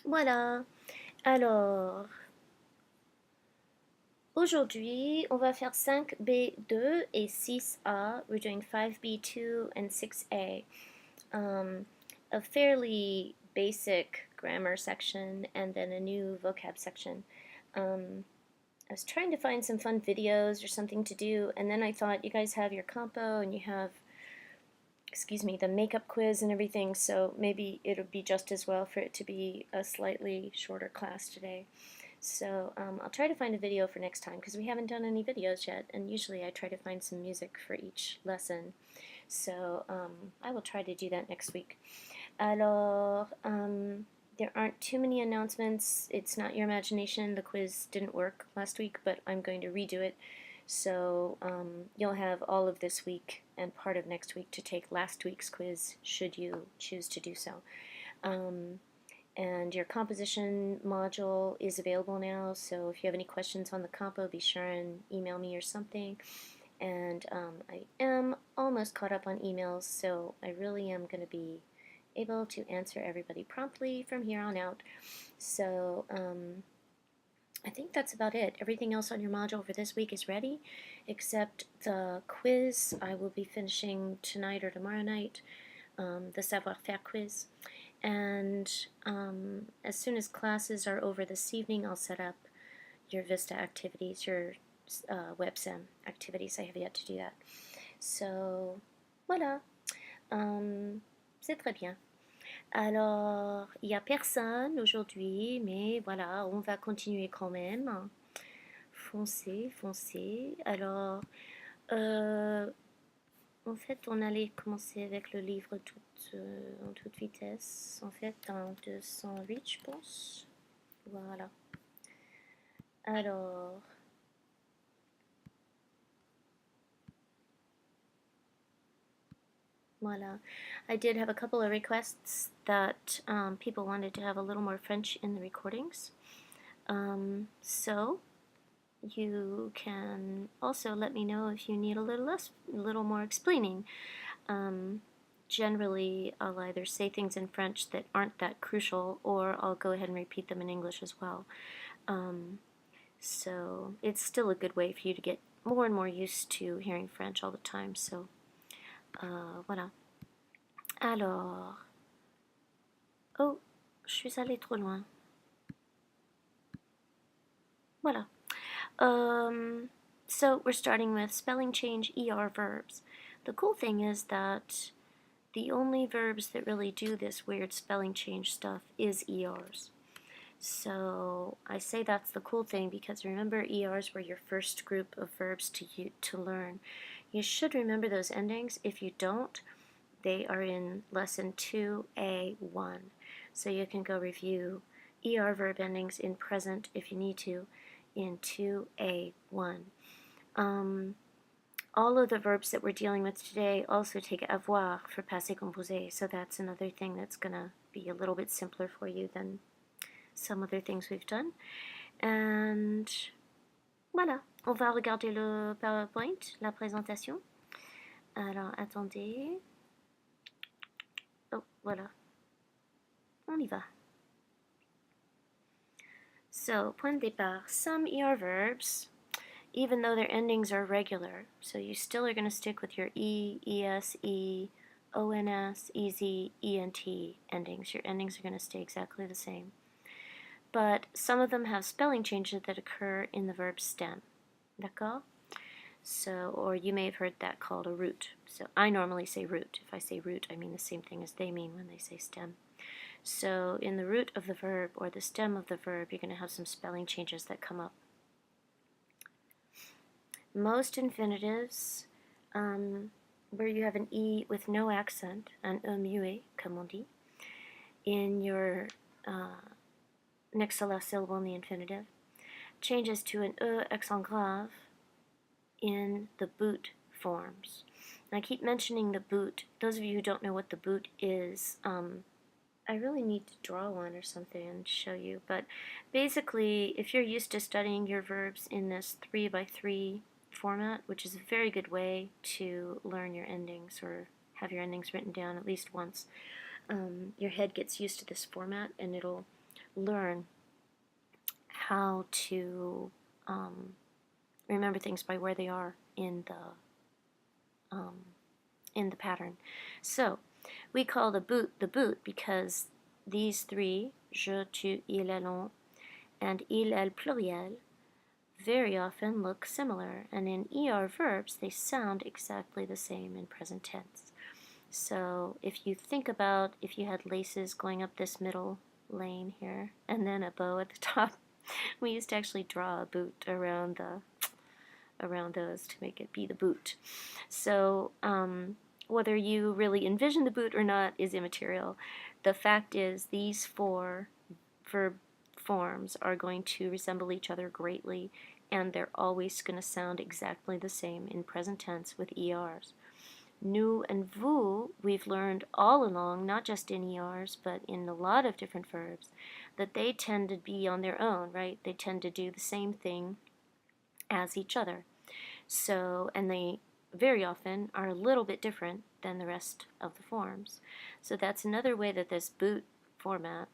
Voilà. Alors, aujourd'hui, on va faire 5B2 et 6A. We're doing 5B2 and 6A. A fairly basic grammar section and then a new vocab section. I was trying to find some fun videos or something to do, and then I thought you guys have your compo and you have, excuse me, the makeup quiz and everything, so maybe it'll be just as well for it to be a slightly shorter class today. So I'll try to find a video for next time because we haven't done any videos yet, and usually I try to find some music for each lesson. So I will try to do that next week. Alors, there aren't too many announcements. It's not your imagination. The quiz didn't work last week, but I'm going to redo it. So you'll have all of this week and part of next week to take last week's quiz, should you choose to do so. And your composition module is available now, so if you have any questions on the compo, be sure and email me or something. And I am almost caught up on emails, so I really am going to be able to answer everybody promptly from here on out. So I think that's about it. Everything else on your module for this week is ready, except the quiz. I will be finishing tonight or tomorrow night, the savoir-faire quiz. And as soon as classes are over this evening, I'll set up your Vista activities, your WebSem activities. I have yet to do that. So, voilà. C'est très bien. Alors, il n'y a personne aujourd'hui, mais voilà, on va continuer quand même. Foncez, foncez. Alors, en fait, on allait commencer avec le livre en toute vitesse. En fait, en 208, je pense. Voilà. Alors, voila. I did have a couple of requests that people wanted to have a little more French in the recordings. So you can also let me know if you need a little more explaining. Generally, I'll either say things in French that aren't that crucial, or I'll go ahead and repeat them in English as well. So it's still a good way for you to get more and more used to hearing French all the time. So voilà. Alors, oh, je suis allée trop loin. Voilà. So we're starting with spelling change ER verbs. The cool thing is that the only verbs that really do this weird spelling change stuff is ERs. So I say that's the cool thing because remember ERs were your first group of verbs to learn. You should remember those endings. If you don't, they are in lesson 2A1. So you can go review ER verb endings in present if you need to in 2A1. All of the verbs that we're dealing with today also take avoir for passé composé, so that's another thing that's going to be a little bit simpler for you than some other things we've done. And voilà, on va regarder le PowerPoint, la présentation. Alors, attendez. Oh, voilà. On y va. So, point de départ, some ER verbs, even though their endings are regular, so you still are going to stick with your E, ES, E, ONS, EZ, ENT endings. Your endings are going to stay exactly the same. But some of them have spelling changes that occur in the verb stem. D'accord? So, or you may have heard that called a root. So I normally say root. If I say root, I mean the same thing as they mean when they say stem. So in the root of the verb or the stem of the verb, you're going to have some spelling changes that come up. Most infinitives, where you have an E with no accent, an E muet, comme on dit, in your next to last syllable in the infinitive, changes to an E accent grave in the boot forms. And I keep mentioning the boot. Those of you who don't know what the boot is, I really need to draw one or something and show you. But basically, if you're used to studying your verbs in this 3x3 format, which is a very good way to learn your endings or have your endings written down at least once, your head gets used to this format and it'll learn how to remember things by where they are in the pattern. So we call the boot because these three, je, tu, il, elles, and il, elle pluriel, very often look similar, and in ER verbs they sound exactly the same in present tense. So if you think about if you had laces going up this middle lane here and then a bow at the top, we used to actually draw a boot around those to make it be the boot. So whether you really envision the boot or not is immaterial. The fact is these four verb forms are going to resemble each other greatly, and they're always going to sound exactly the same in present tense with ERs. Nous and vous, we've learned all along, not just in ERs, but in a lot of different verbs, that they tend to be on their own, right? They tend to do the same thing as each other. So, and they very often are a little bit different than the rest of the forms. So that's another way that this boot format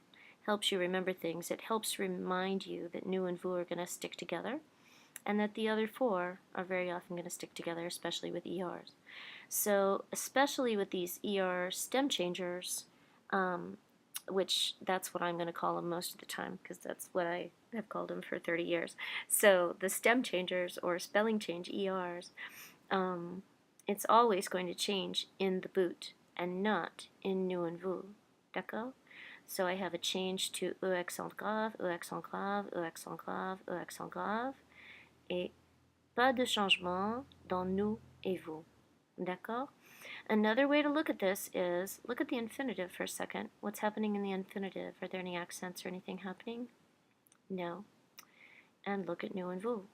helps you remember things. It helps remind you that nous and vous are going to stick together, and that the other four are very often going to stick together, especially with ERs. So especially with these ER stem changers, which that's what I'm going to call them most of the time because that's what I have called them for 30 years. So the stem changers or spelling change ERs, it's always going to change in the boot and not in nous and vous. D'accord? So I have a change to e accent grave, e accent grave, e accent grave, e accent grave, et pas de changement dans nous et vous. D'accord? Another way to look at this is, look at the infinitive for a second. What's happening in the infinitive? Are there any accents or anything happening? No. And look at nous and vous.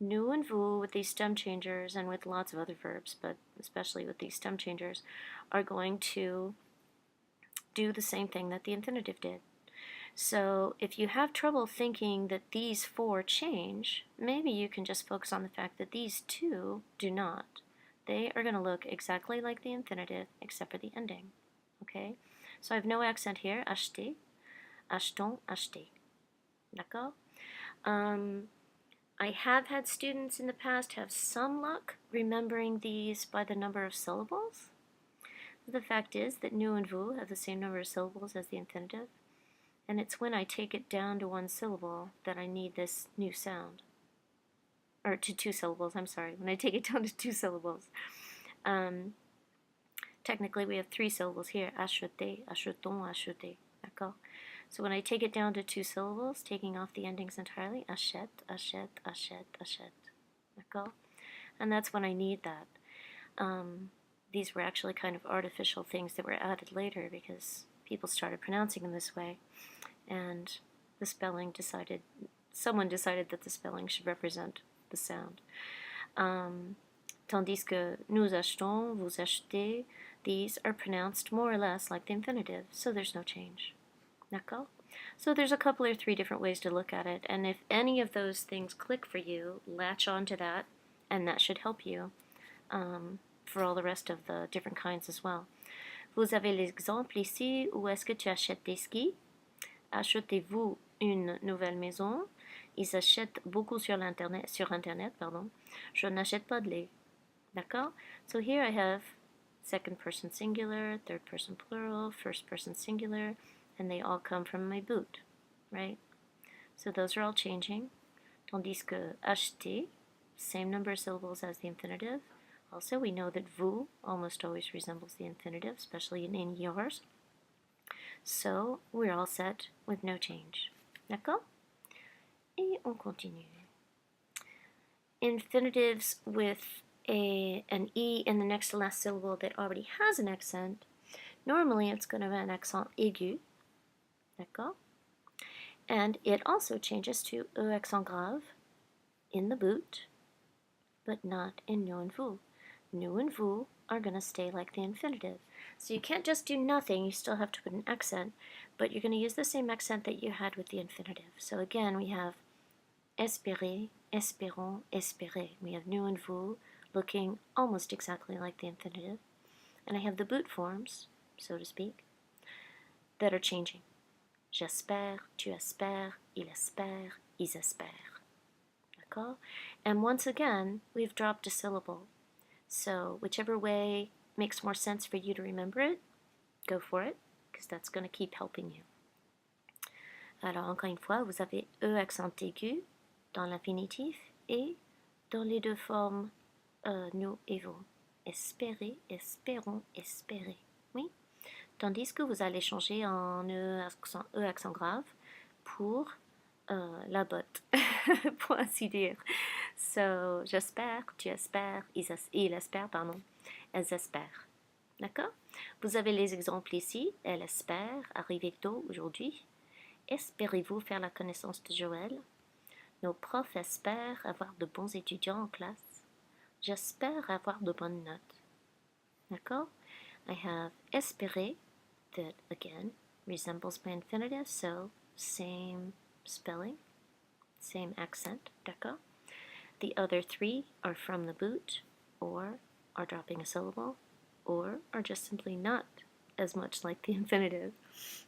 Nous and vous with these stem changers and with lots of other verbs, but especially with these stem changers, are going to do the same thing that the infinitive did. So if you have trouble thinking that these four change, maybe you can just focus on the fact that these two do not. They are going to look exactly like the infinitive except for the ending. Okay? So I have no accent here. Acheter, achetons, acheter. D'accord? I have had students in the past have some luck remembering these by the number of syllables. The fact is that nous and vous have the same number of syllables as the infinitive, and it's when I take it down to one syllable that I need this new sound. Or to two syllables, I'm sorry, when I take it down to two syllables. Technically we have three syllables here, acheter, achetons, acheter, d'accord? So when I take it down to two syllables, taking off the endings entirely, achète, achète, achète, achète, d'accord? And that's when I need that. These were actually kind of artificial things that were added later because people started pronouncing them this way, and the spelling someone decided that the spelling should represent the sound. Tandis que nous achetons, vous achetez, these are pronounced more or less like the infinitive, so there's no change. D'accord? So there's a couple or three different ways to look at it, and if any of those things click for you, latch on to that, and that should help you for all the rest of the different kinds as well. Vous avez l'exemple ici, où est-ce que tu achètes des skis? Achetez-vous une nouvelle maison? Ils achètent beaucoup sur Internet, pardon. Je n'achète pas de lait. D'accord? So here I have second person singular, third person plural, first person singular, and they all come from my boot, right? So those are all changing. Tandis que acheter, same number of syllables as the infinitive. Also, we know that vous almost always resembles the infinitive, especially in ERs. So we're all set with no change. D'accord? Et on continue. Infinitives with an E in the next to last syllable that already has an accent, normally it's going to have an accent aigu. D'accord? And it also changes to E accent grave in the boot, but not in nous and vous. Nous and vous are going to stay like the infinitive. So you can't just do nothing, you still have to put an accent, but you're going to use the same accent that you had with the infinitive. So again, we have espérer, espérons, espérer. We have nous and vous looking almost exactly like the infinitive. And I have the boot forms, so to speak, that are changing. j'espère, tu espères, il espère, ils espèrent. D'accord? And once again, we've dropped a syllable. So whichever way makes more sense for you to remember it, go for it, because that's going to keep helping you. Alors, encore une fois, vous avez E accent aigu dans l'infinitif et dans les deux formes nous et vous. Espérer, espérons, espérer. Oui. Tandis que vous allez changer en E accent grave pour la botte, pour ainsi dire. So, j'espère, tu espères, il espère, pardon, elles espèrent. D'accord? Vous avez les exemples ici. Elle espère arriver tôt aujourd'hui. Espérez-vous faire la connaissance de Joël? Nos profs espèrent avoir de bons étudiants en classe. J'espère avoir de bonnes notes. D'accord? I have espérer, that again resembles my infinitive, so same spelling, same accent. D'accord? The other three are from the boot, or are dropping a syllable, or are just simply not as much like the infinitive.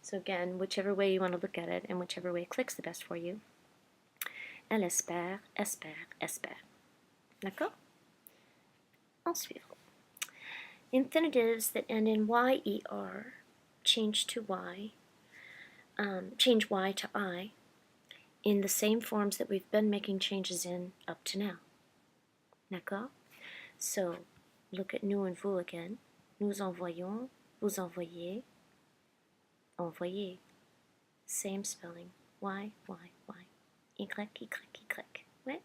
So again, whichever way you want to look at it and whichever way clicks the best for you. Elle espère, espère, espère. D'accord? En suivant. Infinitives that end in yer change to y, change y to I in the same forms that we've been making changes in up to now. D'accord? So, look at nous and vous again. Nous envoyons, vous envoyez, envoyer. Same spelling. Y, y, y. Y, y, y. Right?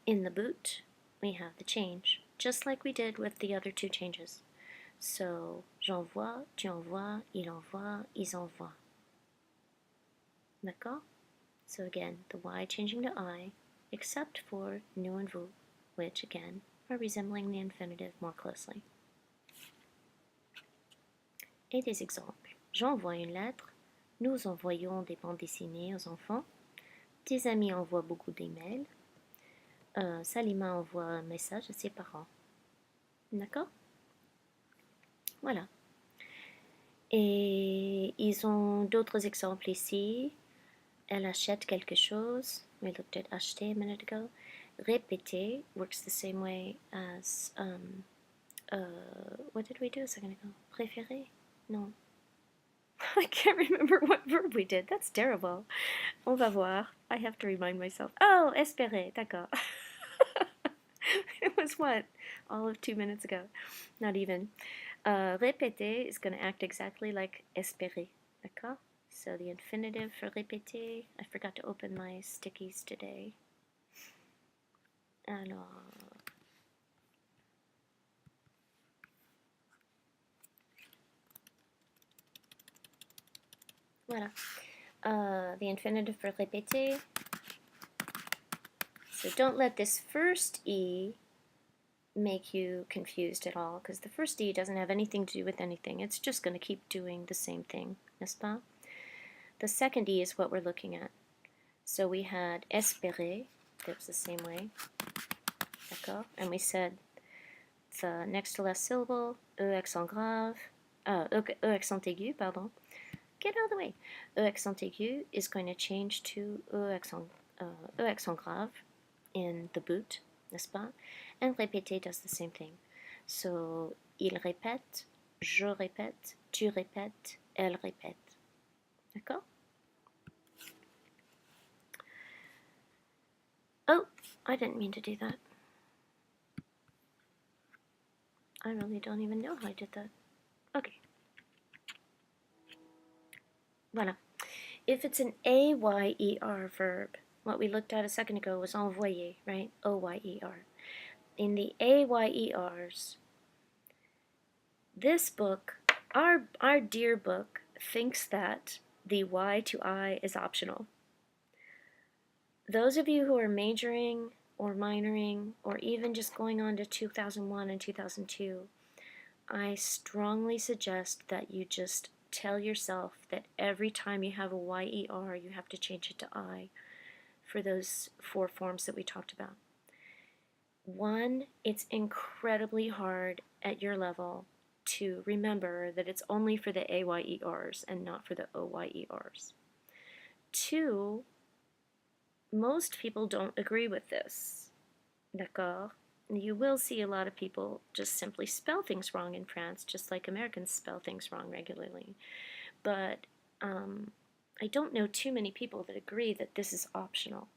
In the boot, we have the change, just like we did with the other two changes. So, j'envoie, tu envoies, il envoie, ils envoient. D'accord? So again, the Y changing to I, except for nous and vous, which again are resembling the infinitive more closely. Et des exemples. J'envoie une lettre. Nous envoyons des bandes dessinées aux enfants. Tes amis envoient beaucoup d'emails. Salima envoie un message à ses parents. D'accord? Voilà. Et ils ont d'autres exemples ici. Elle achète quelque chose. We looked at acheter a minute ago. Répéter works the same way as, what did we do a second ago? Préférer? No. I can't remember what verb we did. That's terrible. On va voir. I have to remind myself. Oh, espérer. D'accord. It was what? All of 2 minutes ago. Not even. Répéter is going to act exactly like espérer. D'accord? So the infinitive for répéter. I forgot to open my stickies today. Alors. Voilà. The infinitive for répéter. So don't let this first E make you confused at all, because the first E doesn't have anything to do with anything. It's just going to keep doing the same thing, n'est-ce pas? The second E is what we're looking at. So we had espérer, that was the same way, d'accord? And we said the next to last syllable, E accent grave, E accent aigu, pardon. Get out of the way. E accent aigu is going to change to E accent grave in the boot, n'est-ce pas? And répéter does the same thing. So, il répète, je répète, tu répètes, elle répète. D'accord? Oh, I didn't mean to do that. I really don't even know how I did that. Okay. Voilà. If it's an A-Y-E-R verb, what we looked at a second ago was envoyer, right? O-Y-E-R. In the A-Y-E-Rs, this book, our dear book, thinks that the Y to I is optional. Those of you who are majoring or minoring or even just going on to 2001 and 2002, I strongly suggest that you just tell yourself that every time you have a Y-E-R, you have to change it to I for those 4 forms that we talked about. One, it's incredibly hard at your level to remember that it's only for the AYERs and not for the OYERs. 2, most people don't agree with this. D'accord? You will see a lot of people just simply spell things wrong in France, just like Americans spell things wrong regularly. But I don't know too many people that agree that this is optional.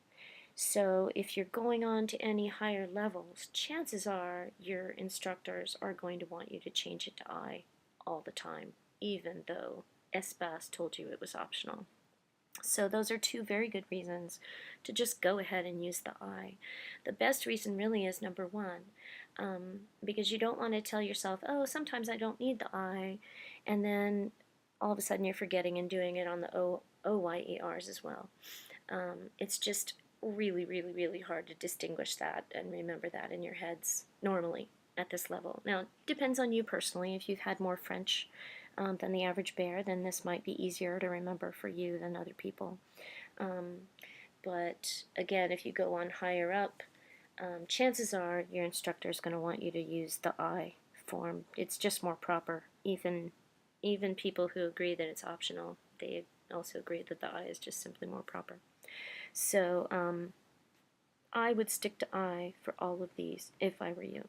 So if you're going on to any higher levels, chances are your instructors are going to want you to change it to I all the time, even though espace told you it was optional. So those are 2 very good reasons to just go ahead and use the I. The best reason really is number 1, because you don't want to tell yourself, oh, sometimes I don't need the I, and then all of a sudden you're forgetting and doing it on the OYERs as well. It's just really, really, really hard to distinguish that and remember that in your heads normally at this level. Now, it depends on you personally. If you've had more French than the average bear, then this might be easier to remember for you than other people. But again, if you go on higher up, chances are your instructor is going to want you to use the I form. It's just more proper. Even people who agree that it's optional, they also agree that the I is just simply more proper. So I would stick to I for all of these if I were you.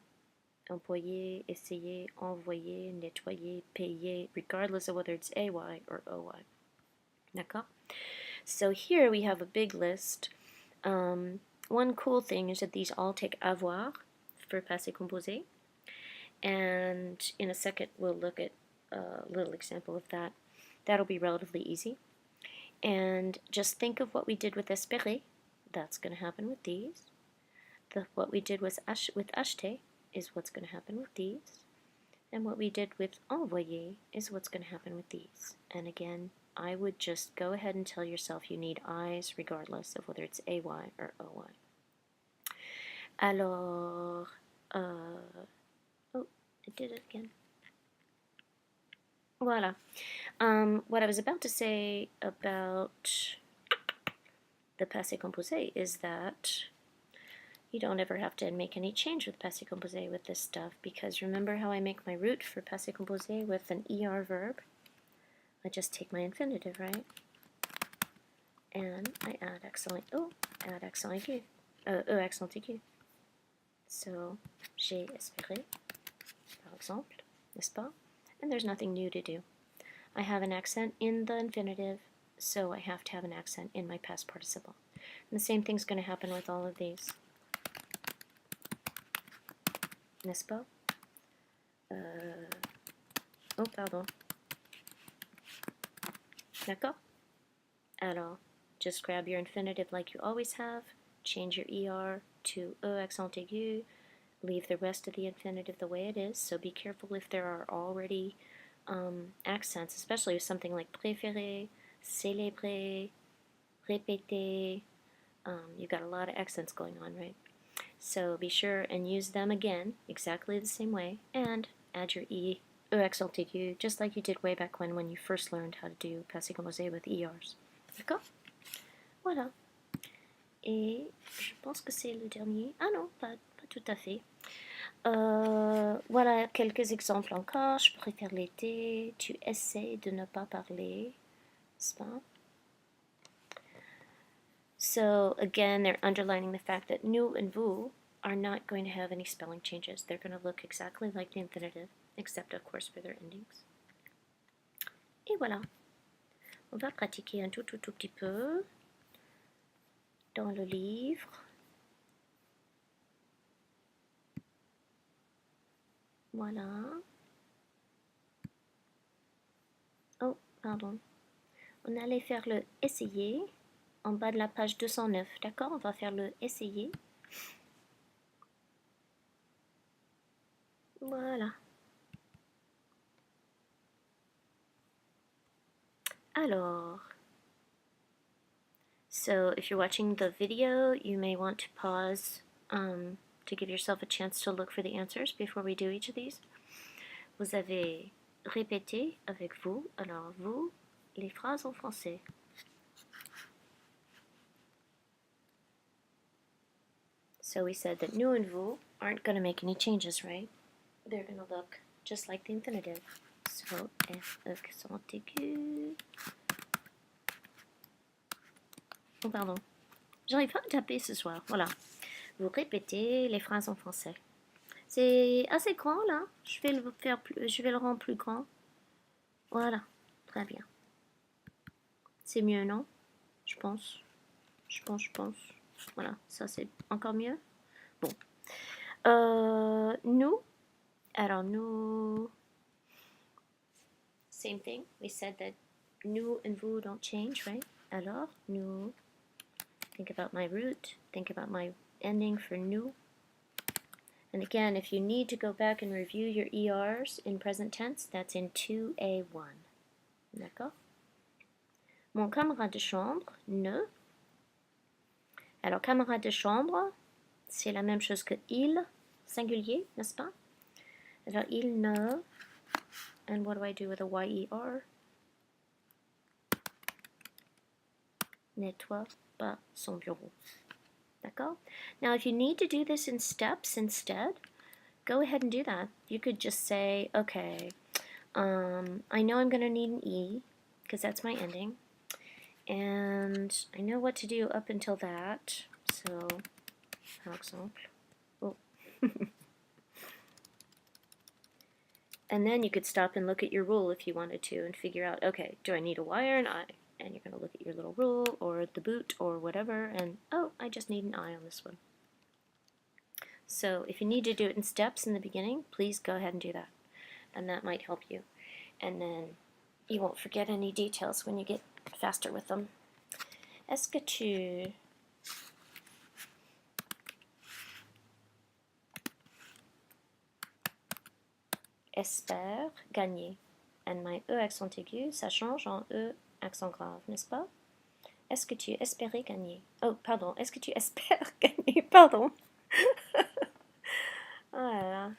Employer, essayer, envoyer, nettoyer, payer, regardless of whether it's AY or OY. D'accord? So here we have a big list. One cool thing is that these all take avoir for passé composé. And in a second we'll look at a little example of that. That'll be relatively easy. And just think of what we did with espérer. That's going to happen with these. What we did with acheter is what's going to happen with these. And what we did with envoyer is what's going to happen with these. And again, I would just go ahead and tell yourself you need I's regardless of whether it's AY or OY. Alors, oh, I did it again. Voila. What I was about to say about the passé composé is that you don't ever have to make any change with passé composé with this stuff, because remember how I make my root for passé composé with an ER verb? I just take my infinitive, right? And I add accent, add accent aigu, accent aigu. So, j'ai espéré, par exemple, n'est-ce pas? And there's nothing new to do. I have an accent in the infinitive, so I have to have an accent in my past participle. And the same thing's going to happen with all of these. N'est-ce pas? Oh, pardon. D'accord? Alors, just grab your infinitive like you always have, change your ER to accent aigu, leave the rest of the infinitive the way it is, so be careful if there are already accents, especially with something like préférer, célébrer, répéter. You've got a lot of accents going on, right? So be sure and use them again, exactly the same way, and add your accent aigu, just like you did way back when you first learned how to do passé composé with ERs. D'accord? Voilà. Et je pense que c'est le dernier. Ah non, pas tout à fait. Voilà quelques exemples encore. Je préfère l'été. Tu essaies de ne pas parler. N'est-ce pas? So again, they're underlining the fact that nous and vous are not going to have any spelling changes. They're going to look exactly like the infinitive, except of course for their endings. Et voilà. On va pratiquer un tout petit peu dans le livre. Voilà. Oh, pardon. On allait faire le essayer en bas de la page 209, d'accord? On va faire le essayer. Voilà. Alors, so if you're watching the video, you may want to pause to give yourself a chance to look for the answers before we do each of these. Vous avez répété avec vous, alors vous, les phrases en français. So we said that nous and vous aren't going to make any changes, right? They're going to look just like the infinitive. So, F accent aigu. Oh, pardon. J'arrive pas à taper ce soir. Voilà. Vous répétez les phrases en français. C'est assez grand là. Je vais le faire je vais le rendre plus grand. Voilà. Très bien. C'est mieux, non? Je pense. Je pense. Voilà. Ça, c'est encore mieux. Bon. Nous. Alors, nous. Same thing. We said that nous and vous don't change, right? Alors, nous. Think about my root. Think about my ending for nous. And again, if you need to go back and review your ERs in present tense, that's in 2A1. D'accord? Mon camarade de chambre ne. Alors, camarade de chambre, c'est la même chose que il, singulier, n'est-ce pas? Alors, il ne. And what do I do with a YER? Nettoie pas son bureau. D'accord? Now, if you need to do this in steps instead, go ahead and do that. You could just say, okay, I know I'm going to need an E, because that's my ending. And I know what to do up until that. So, par exemple, oh. And then you could stop and look at your rule if you wanted to and figure out, okay, do I need a Y or an I? And you're going to look at your little rule or the boot or whatever, and oh, I just need an I on this one. So if you need to do it in steps in the beginning, please go ahead and do that. And that might help you. And then you won't forget any details when you get faster with them. Est-ce que tu espères gagner? And my E accent aigu, ça change en E accent grave, n'est-ce pas? Est-ce que tu espérais gagner? Oh, pardon. Est-ce que tu espères gagner? Pardon. Oh là là.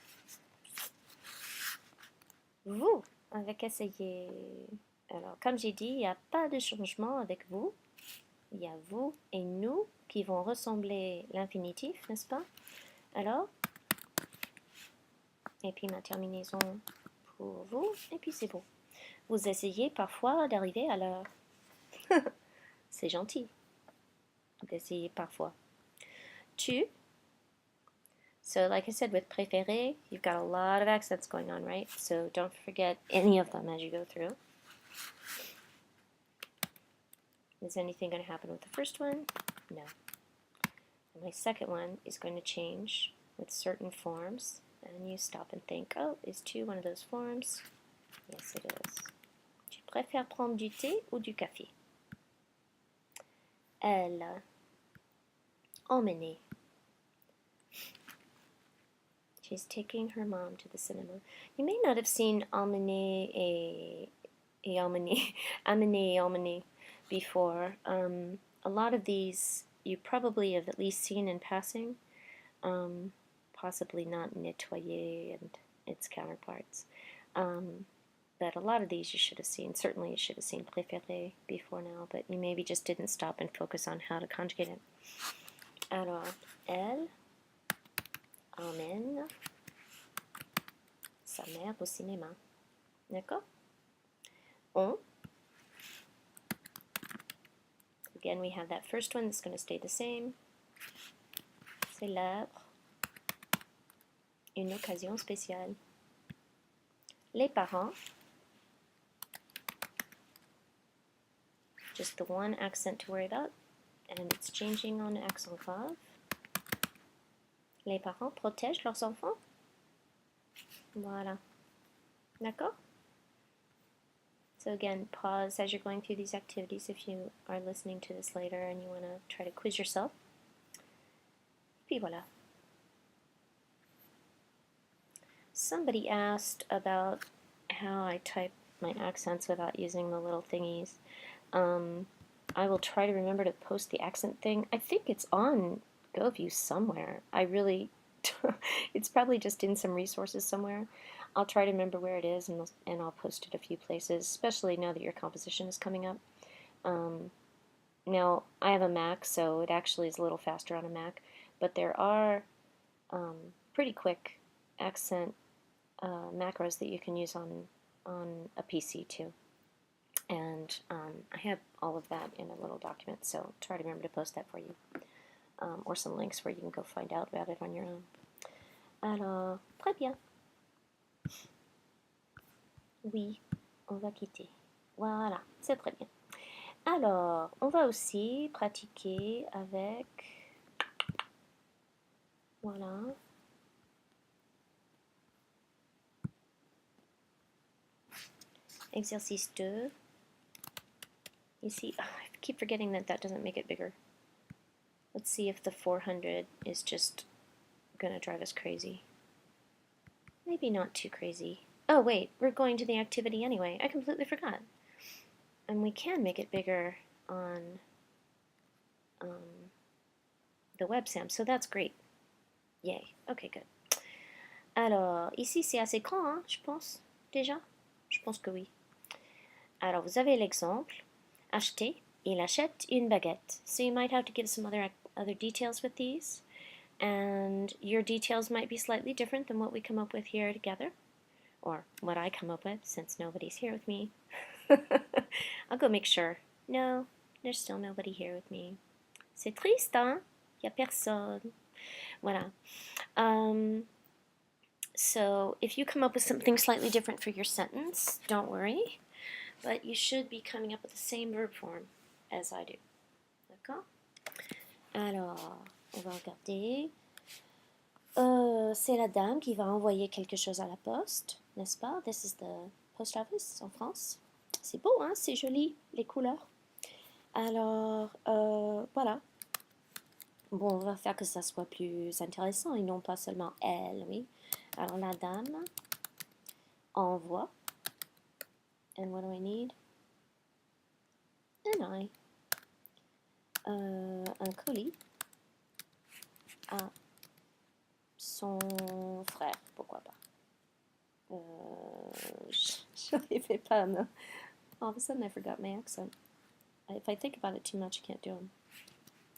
Vous avec essayer. Alors, comme j'ai dit, il n'y a pas de changement avec vous. Il y a vous et nous qui vont ressembler l'infinitif, n'est-ce pas? Alors, et puis ma terminaison pour vous, et puis c'est bon. Vous essayez parfois d'arriver à l'heure. C'est gentil d'essayer parfois. Tu. So like I said, with préféré, you've got a lot of accents going on, right? So don't forget any of them as you go through. Is anything going to happen with the first one? No. And my second one is going to change with certain forms. And you stop and think, oh, is tu one of those forms? Yes, it is. Tu préfères prendre du thé ou du café? Elle. Emmener. She's taking her mom to the cinema. You may not have seen emmener et emmener, amener et emmener before. A lot of these you probably have at least seen in passing. Possibly not nettoyer and its counterparts. But a lot of these you should have seen. Certainly you should have seen préféré before now, but you maybe just didn't stop and focus on how to conjugate it. Alors, elle emmène sa mère au cinéma. D'accord? On. Again, we have that first one that's going to stay the same. Célèbre une occasion spéciale. Les parents. Just the one accent to worry about, and it's changing on accent grave. Les parents protègent leurs enfants. Voilà. D'accord? So again, pause as you're going through these activities if you are listening to this later and you want to try to quiz yourself. Puis voilà. Somebody asked about how I type my accents without using the little thingies. I will try to remember to post the accent thing. I think it's on GoView somewhere. I really, it's probably just in some resources somewhere. I'll try to remember where it is, and I'll post it a few places, especially now that your composition is coming up. Now, I have a Mac, so it actually is a little faster on a Mac, but there are pretty quick accent macros that you can use on a PC too. And I have all of that in a little document, so try to remember to post that for you. Or some links where you can go find out about it on your own. Alors, très bien. Oui, on va quitter. Voilà, c'est très bien. Alors, on va aussi pratiquer avec... Voilà. Exercice 2. You see, I keep forgetting that that doesn't make it bigger. Let's see if the 400 is just going to drive us crazy. Maybe not too crazy. Oh, wait, we're going to the activity anyway. I completely forgot. And we can make it bigger on the websam, so that's great. Yay. Okay, good. Alors, ici, c'est assez grand, hein, je pense, déjà? Je pense que oui. Alors, vous avez l'exemple. Acheter. Il achète une baguette. So you might have to give some other details with these. And your details might be slightly different than what we come up with here together. Or what I come up with, since nobody's here with me. I'll go make sure. No, there's still nobody here with me. C'est triste, hein? Y a personne. Voilà. So if you come up with something slightly different for your sentence, don't worry. But you should be coming up with the same verb form as I do. D'accord? Alors, on va regarder. C'est la dame qui va envoyer quelque chose à la poste, n'est-ce pas? This is the post office en France. C'est beau, hein? C'est joli, les couleurs. Alors, voilà. Bon, on va faire que ça soit plus intéressant et non pas seulement elle, oui. Alors, la dame envoie. And what do I need? An I. Un colis à son frère, pourquoi pas. Je n'arrivais pas, non. All of a sudden I forgot my accent. If I think about it too much, I can't do them.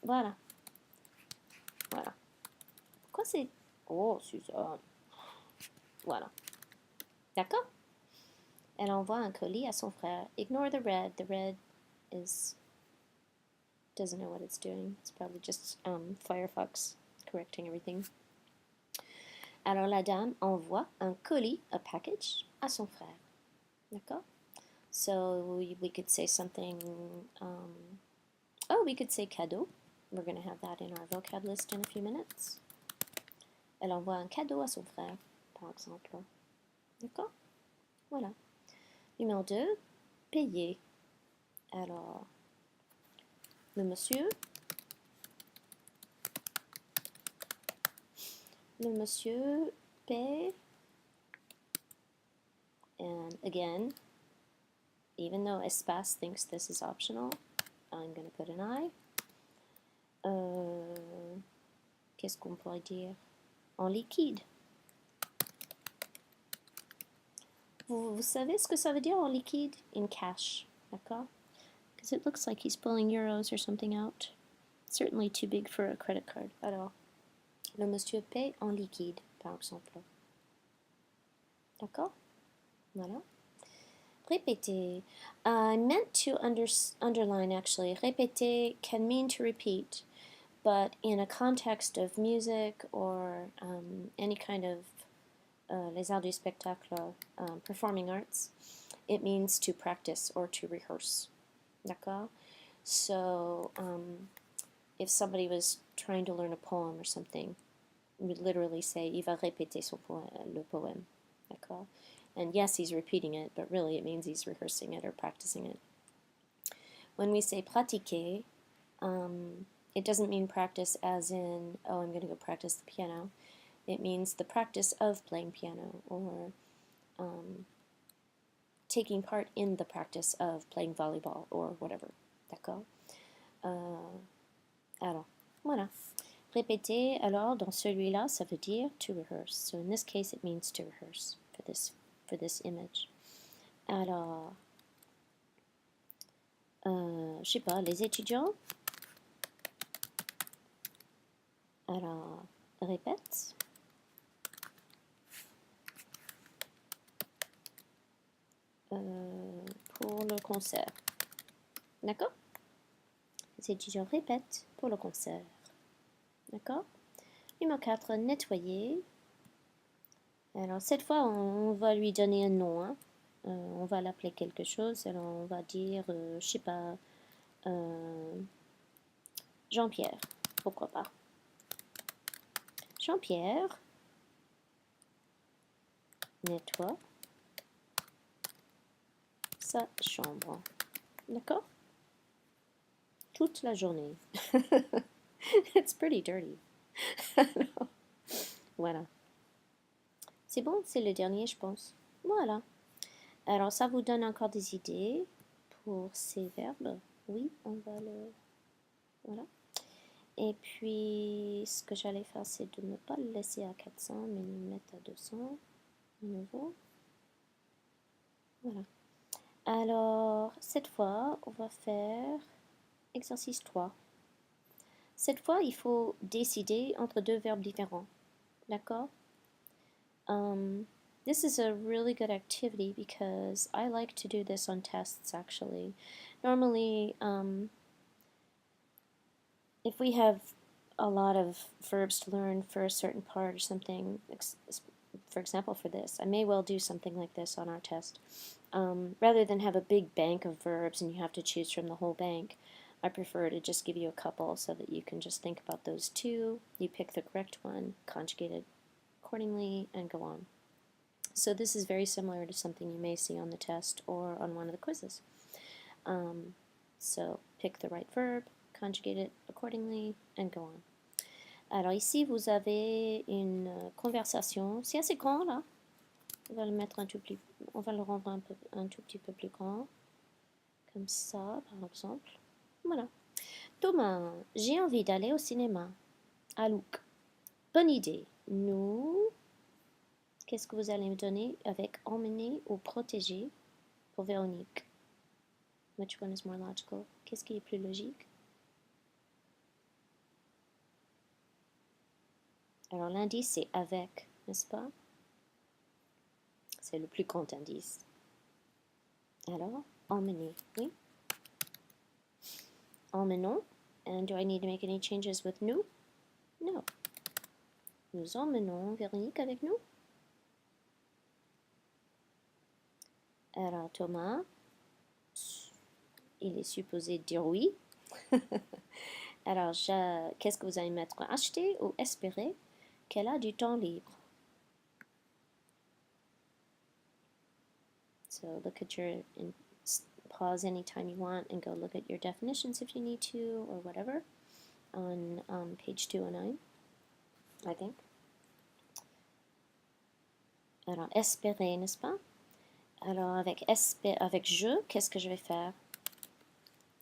Voilà. Voilà. Pourquoi c'est... Oh, Suzanne. Voilà. D'accord? Elle envoie un colis à son frère. Ignore the red. The red is... doesn't know what it's doing. It's probably just Firefox correcting everything. Alors la dame envoie un colis, a package, à son frère. D'accord? So we could say something, we could say cadeau. We're going to have that in our vocab list in a few minutes. Elle envoie un cadeau à son frère, par exemple. D'accord? Voilà. Numéro 2, payer. Alors, le monsieur paie. And again, even though Espace thinks this is optional, I'm going to put an I. Qu'est-ce qu'on pourrait dire? En liquide. Vous savez ce que ça veut dire en liquide? In cash, d'accord? Because it looks like he's pulling euros or something out. Certainly too big for a credit card. Alors, le monsieur paie en liquide, par exemple. D'accord? Voilà. Répéter. I meant to underline actually. Répéter can mean to repeat, but in a context of music or any kind of les arts du spectacle, performing arts, it means to practice or to rehearse. D'accord? So if somebody was trying to learn a poem or something, we would literally say, il va répéter le poème. D'accord? And yes, he's repeating it, but really it means he's rehearsing it or practicing it. When we say pratiquer, it doesn't mean practice as in, oh, I'm going to go practice the piano. It means the practice of playing piano or taking part in the practice of playing volleyball or whatever. D'accord? Alors, voilà. Répéter, alors, dans celui-là, ça veut dire to rehearse. So in this case, it means to rehearse for this image. Alors, je sais pas, les étudiants. Alors, répète. pour le concert. D'accord? Les étudiants répètent pour le concert. D'accord? Numéro 4, nettoyer. Alors, cette fois, on va lui donner un nom. Hein. On va l'appeler quelque chose. Alors, on va dire, je sais pas, Jean-Pierre. Pourquoi pas? Jean-Pierre nettoie sa chambre. D'accord? Toute la journée. It's pretty dirty. Voilà. C'est bon, c'est le dernier, je pense. Voilà. Alors, ça vous donne encore des idées pour ces verbes. Oui, on va le... Voilà. Et puis, ce que j'allais faire, c'est de ne pas le laisser à 400, mais le mettre à 200 de nouveau. Voilà. Alors, cette fois, on va faire exercice 3. Cette fois, il faut décider entre deux verbes différents. D'accord? This is a really good activity because I like to do this on tests actually. Normally, if we have a lot of verbs to learn for a certain part or something, for example for this, I may well do something like this on our test. Rather than have a big bank of verbs and you have to choose from the whole bank, I prefer to just give you a couple so that you can just think about those two, you pick the correct one, conjugate it accordingly, and go on. So this is very similar to something you may see on the test or on one of the quizzes. So pick the right verb, conjugate it accordingly, and go on. Alors ici, vous avez une conversation. C'est assez grand là. On va le mettre on va le rendre un tout petit peu plus grand. Comme ça, par exemple. Voilà. Thomas, j'ai envie d'aller au cinéma. Alouk, bonne idée. Nous, qu'est-ce que vous allez me donner avec emmener ou protéger pour Véronique? Which one is more logical? Qu'est-ce qui est plus logique? Alors l'indice c'est avec, n'est-ce pas? C'est le plus grand indice. Alors, emmener, oui. Emmenons. And do I need to make any changes with nous? No. Nous emmenons Véronique avec nous. Alors Thomas, il est supposé dire oui. Alors, qu'est-ce que vous allez mettre? Acheter ou espérer qu'elle a du temps libre? So look at pause anytime you want and go look at your definitions if you need to or whatever on page 209, I think. Alors, espérer, n'est-ce pas? Alors, avec je, qu'est-ce que je vais faire?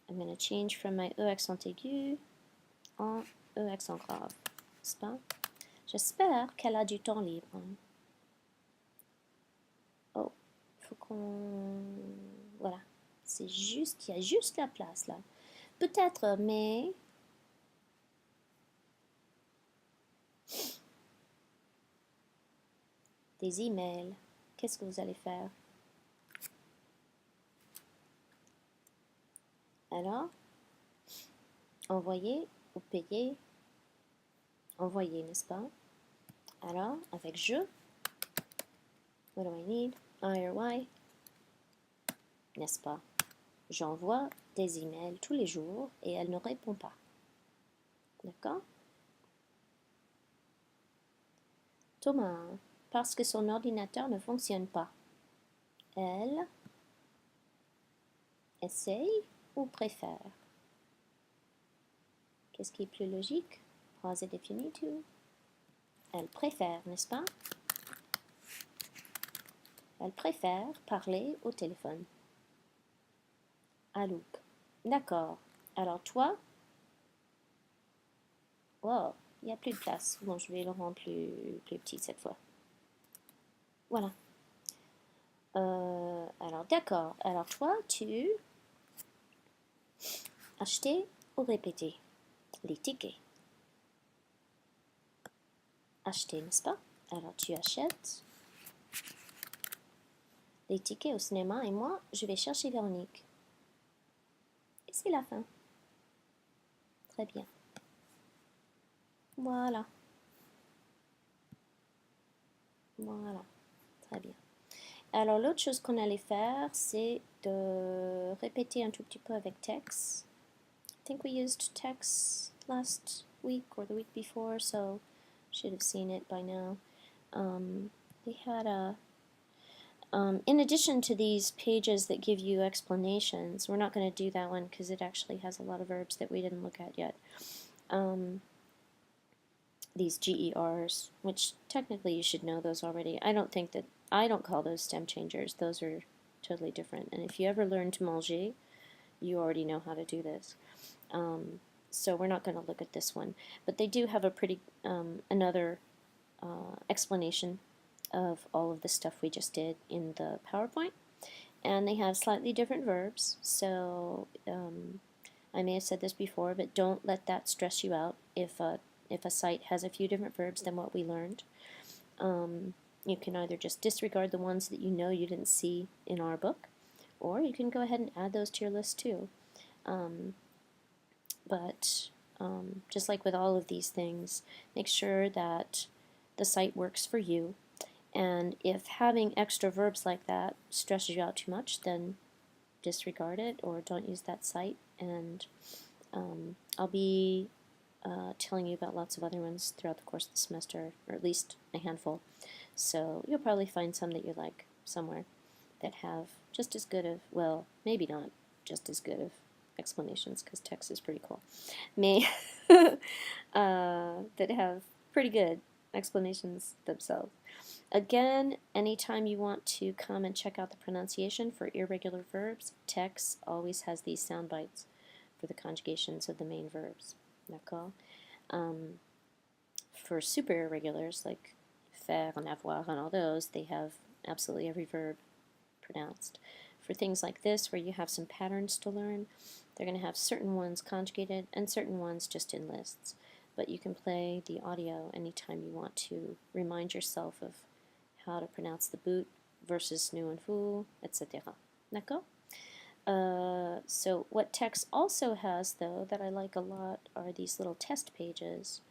I'm going to change from my E accent aigu en E accent grave, n'est-ce pas? J'espère qu'elle a du temps libre. Oh, il faut qu'on... Voilà, c'est juste, il y a juste la place là. Peut-être, mais... Des emails, qu'est-ce que vous allez faire? Alors, envoyer ou payer? Envoyer, n'est-ce pas? Alors, avec je, what do I need? I or Y, n'est-ce pas? J'envoie des emails tous les jours et elle ne répond pas. D'accord? Thomas, parce que son ordinateur ne fonctionne pas. Elle essaye ou préfère? Qu'est-ce qui est plus logique? Phrase infinitive. Elle préfère, n'est-ce pas? Elle préfère parler au téléphone. Alouk. D'accord. Alors toi? Wow, il n'y a plus de place. Bon, je vais le rendre plus petit cette fois. Voilà. Alors d'accord. Alors toi, tu acheter ou répéter les tickets? Acheter, n'est-ce pas? Alors tu achètes les tickets au cinéma et moi, je vais chercher Véronique. Et c'est la fin. Très bien. Voilà. Voilà. Très bien. Alors, l'autre chose qu'on allait faire, c'est de répéter un tout petit peu avec Tex. I think we used Tex last week or the week before, so should have seen it by now. They had a in addition to these pages that give you explanations, we're not going to do that one because it actually has a lot of verbs that we didn't look at yet. These GERs, which technically you should know those already. I don't call those stem changers. Those are totally different. And if you ever learn to manger, you already know how to do this. So we're not going to look at this one. But they do have a pretty another explanation of all of the stuff we just did in the PowerPoint. And they have slightly different verbs, so I may have said this before, but don't let that stress you out if a site has a few different verbs than what we learned. You can either just disregard the ones that you know you didn't see in our book, or you can go ahead and add those to your list too. But just like with all of these things, make sure that the site works for you. And if having extra verbs like that stresses you out too much, then disregard it or don't use that site. And I'll be telling you about lots of other ones throughout the course of the semester, or at least a handful. So you'll probably find some that you like somewhere that have just as good of, well, maybe not just as good of explanations, because text is pretty cool, that have pretty good explanations themselves. Again, anytime you want to come and check out the pronunciation for irregular verbs, text always has these sound bites for the conjugations of the main verbs. D'accord? For super irregulars, like faire and avoir and all those, they have absolutely every verb pronounced. For things like this, where you have some patterns to learn, they're going to have certain ones conjugated and certain ones just in lists. But you can play the audio anytime you want to remind yourself of how to pronounce the boot versus nous and vous, etc. D'accord? So what text also has, though, that I like a lot are these little test pages.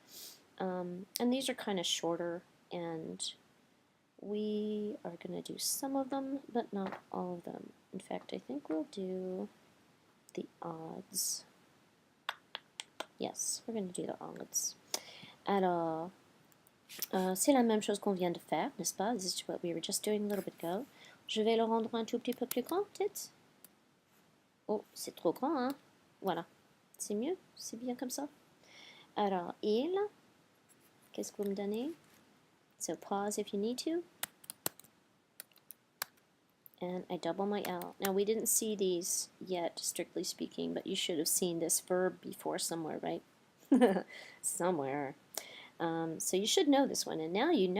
And these are kind of shorter, and we are going to do some of them, but not all of them. In fact, I think we'll do the odds. Yes, we're going to do the odds. Alors, c'est la même chose qu'on vient de faire, n'est-ce pas? This is what we were just doing a little bit ago. Je vais le rendre un tout petit peu plus grand, peut-être? Oh, c'est trop grand, hein? Voilà. C'est mieux? C'est bien comme ça? Alors, il, qu'est-ce que vous me donnez? So pause if you need to. And I double my L. Now, we didn't see these yet, strictly speaking, but you should have seen this verb before somewhere, right? Somewhere. So you should know this one. And now you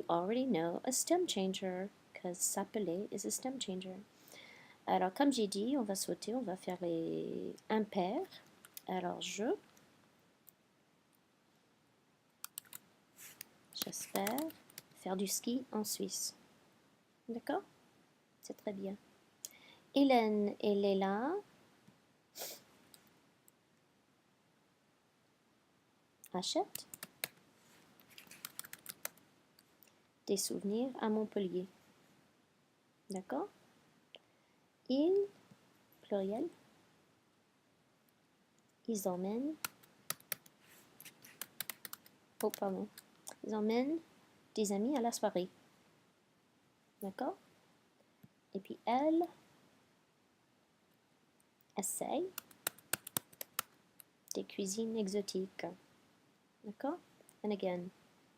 already know a stem changer, because s'appeler is a stem changer. Alors, comme j'ai dit, on va sauter, on va faire les impairs. Alors, j'espère faire du ski en Suisse. D'accord? C'est très bien. Hélène et Léla achètent des souvenirs à Montpellier. D'accord? Ils, pluriel, ils emmènent, oh pardon, ils emmènent des amis à la soirée. D'accord? Et puis elle essaye des cuisines exotiques. D'accord? And again,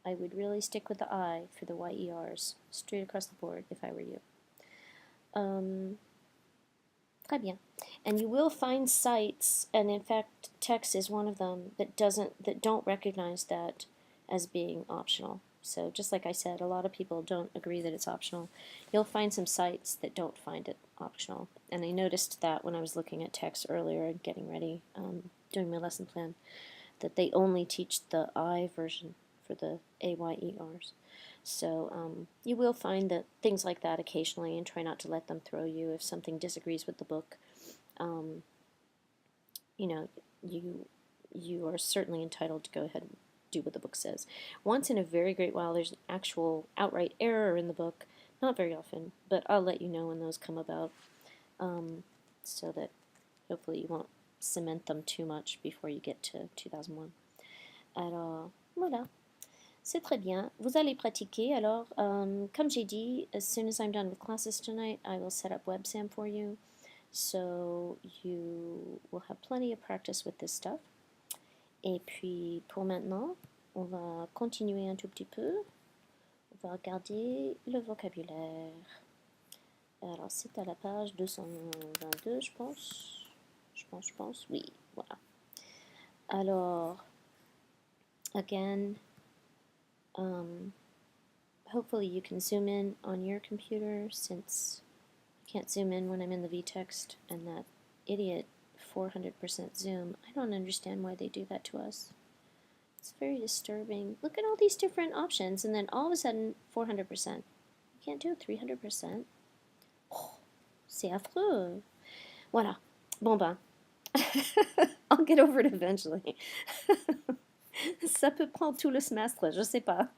I would really stick with the I for the YERs, straight across the board if I were you. Très bien. And you will find sites, and in fact text is one of them, that don't recognize that as being optional. So just like I said, a lot of people don't agree that it's optional. You'll find some sites that don't find it optional. And I noticed that when I was looking at text earlier and getting ready, doing my lesson plan, that they only teach the I version for the AYERs. So you will find that things like that occasionally, and try not to let them throw you if something disagrees with the book. Um, you know, you are certainly entitled to go ahead and do what the book says. Once in a very great while, there's an actual outright error in the book. Not very often, but I'll let you know when those come about, so that hopefully you won't cement them too much before you get to 2001. Alors, voilà. C'est très bien. Vous allez pratiquer. Alors, comme j'ai dit, as soon as I'm done with classes tonight, I will set up WebSam for you. So you will have plenty of practice with this stuff. Et puis, pour maintenant, on va continuer un tout petit peu. On va regarder le vocabulaire. Alors, c'est à la page 222, je pense. Je pense. Oui, voilà. Alors, again, hopefully you can zoom in on your computer, since I can't zoom in when I'm in the v-text, and that idiot 400% zoom. I don't understand why they do that to us. It's very disturbing. Look at all these different options, and then all of a sudden, 400%. You can't do 300%. Oh, c'est affreux. Voilà. Bon ben, I'll get over it eventually. Ça peut prendre tout le semestre, je sais pas.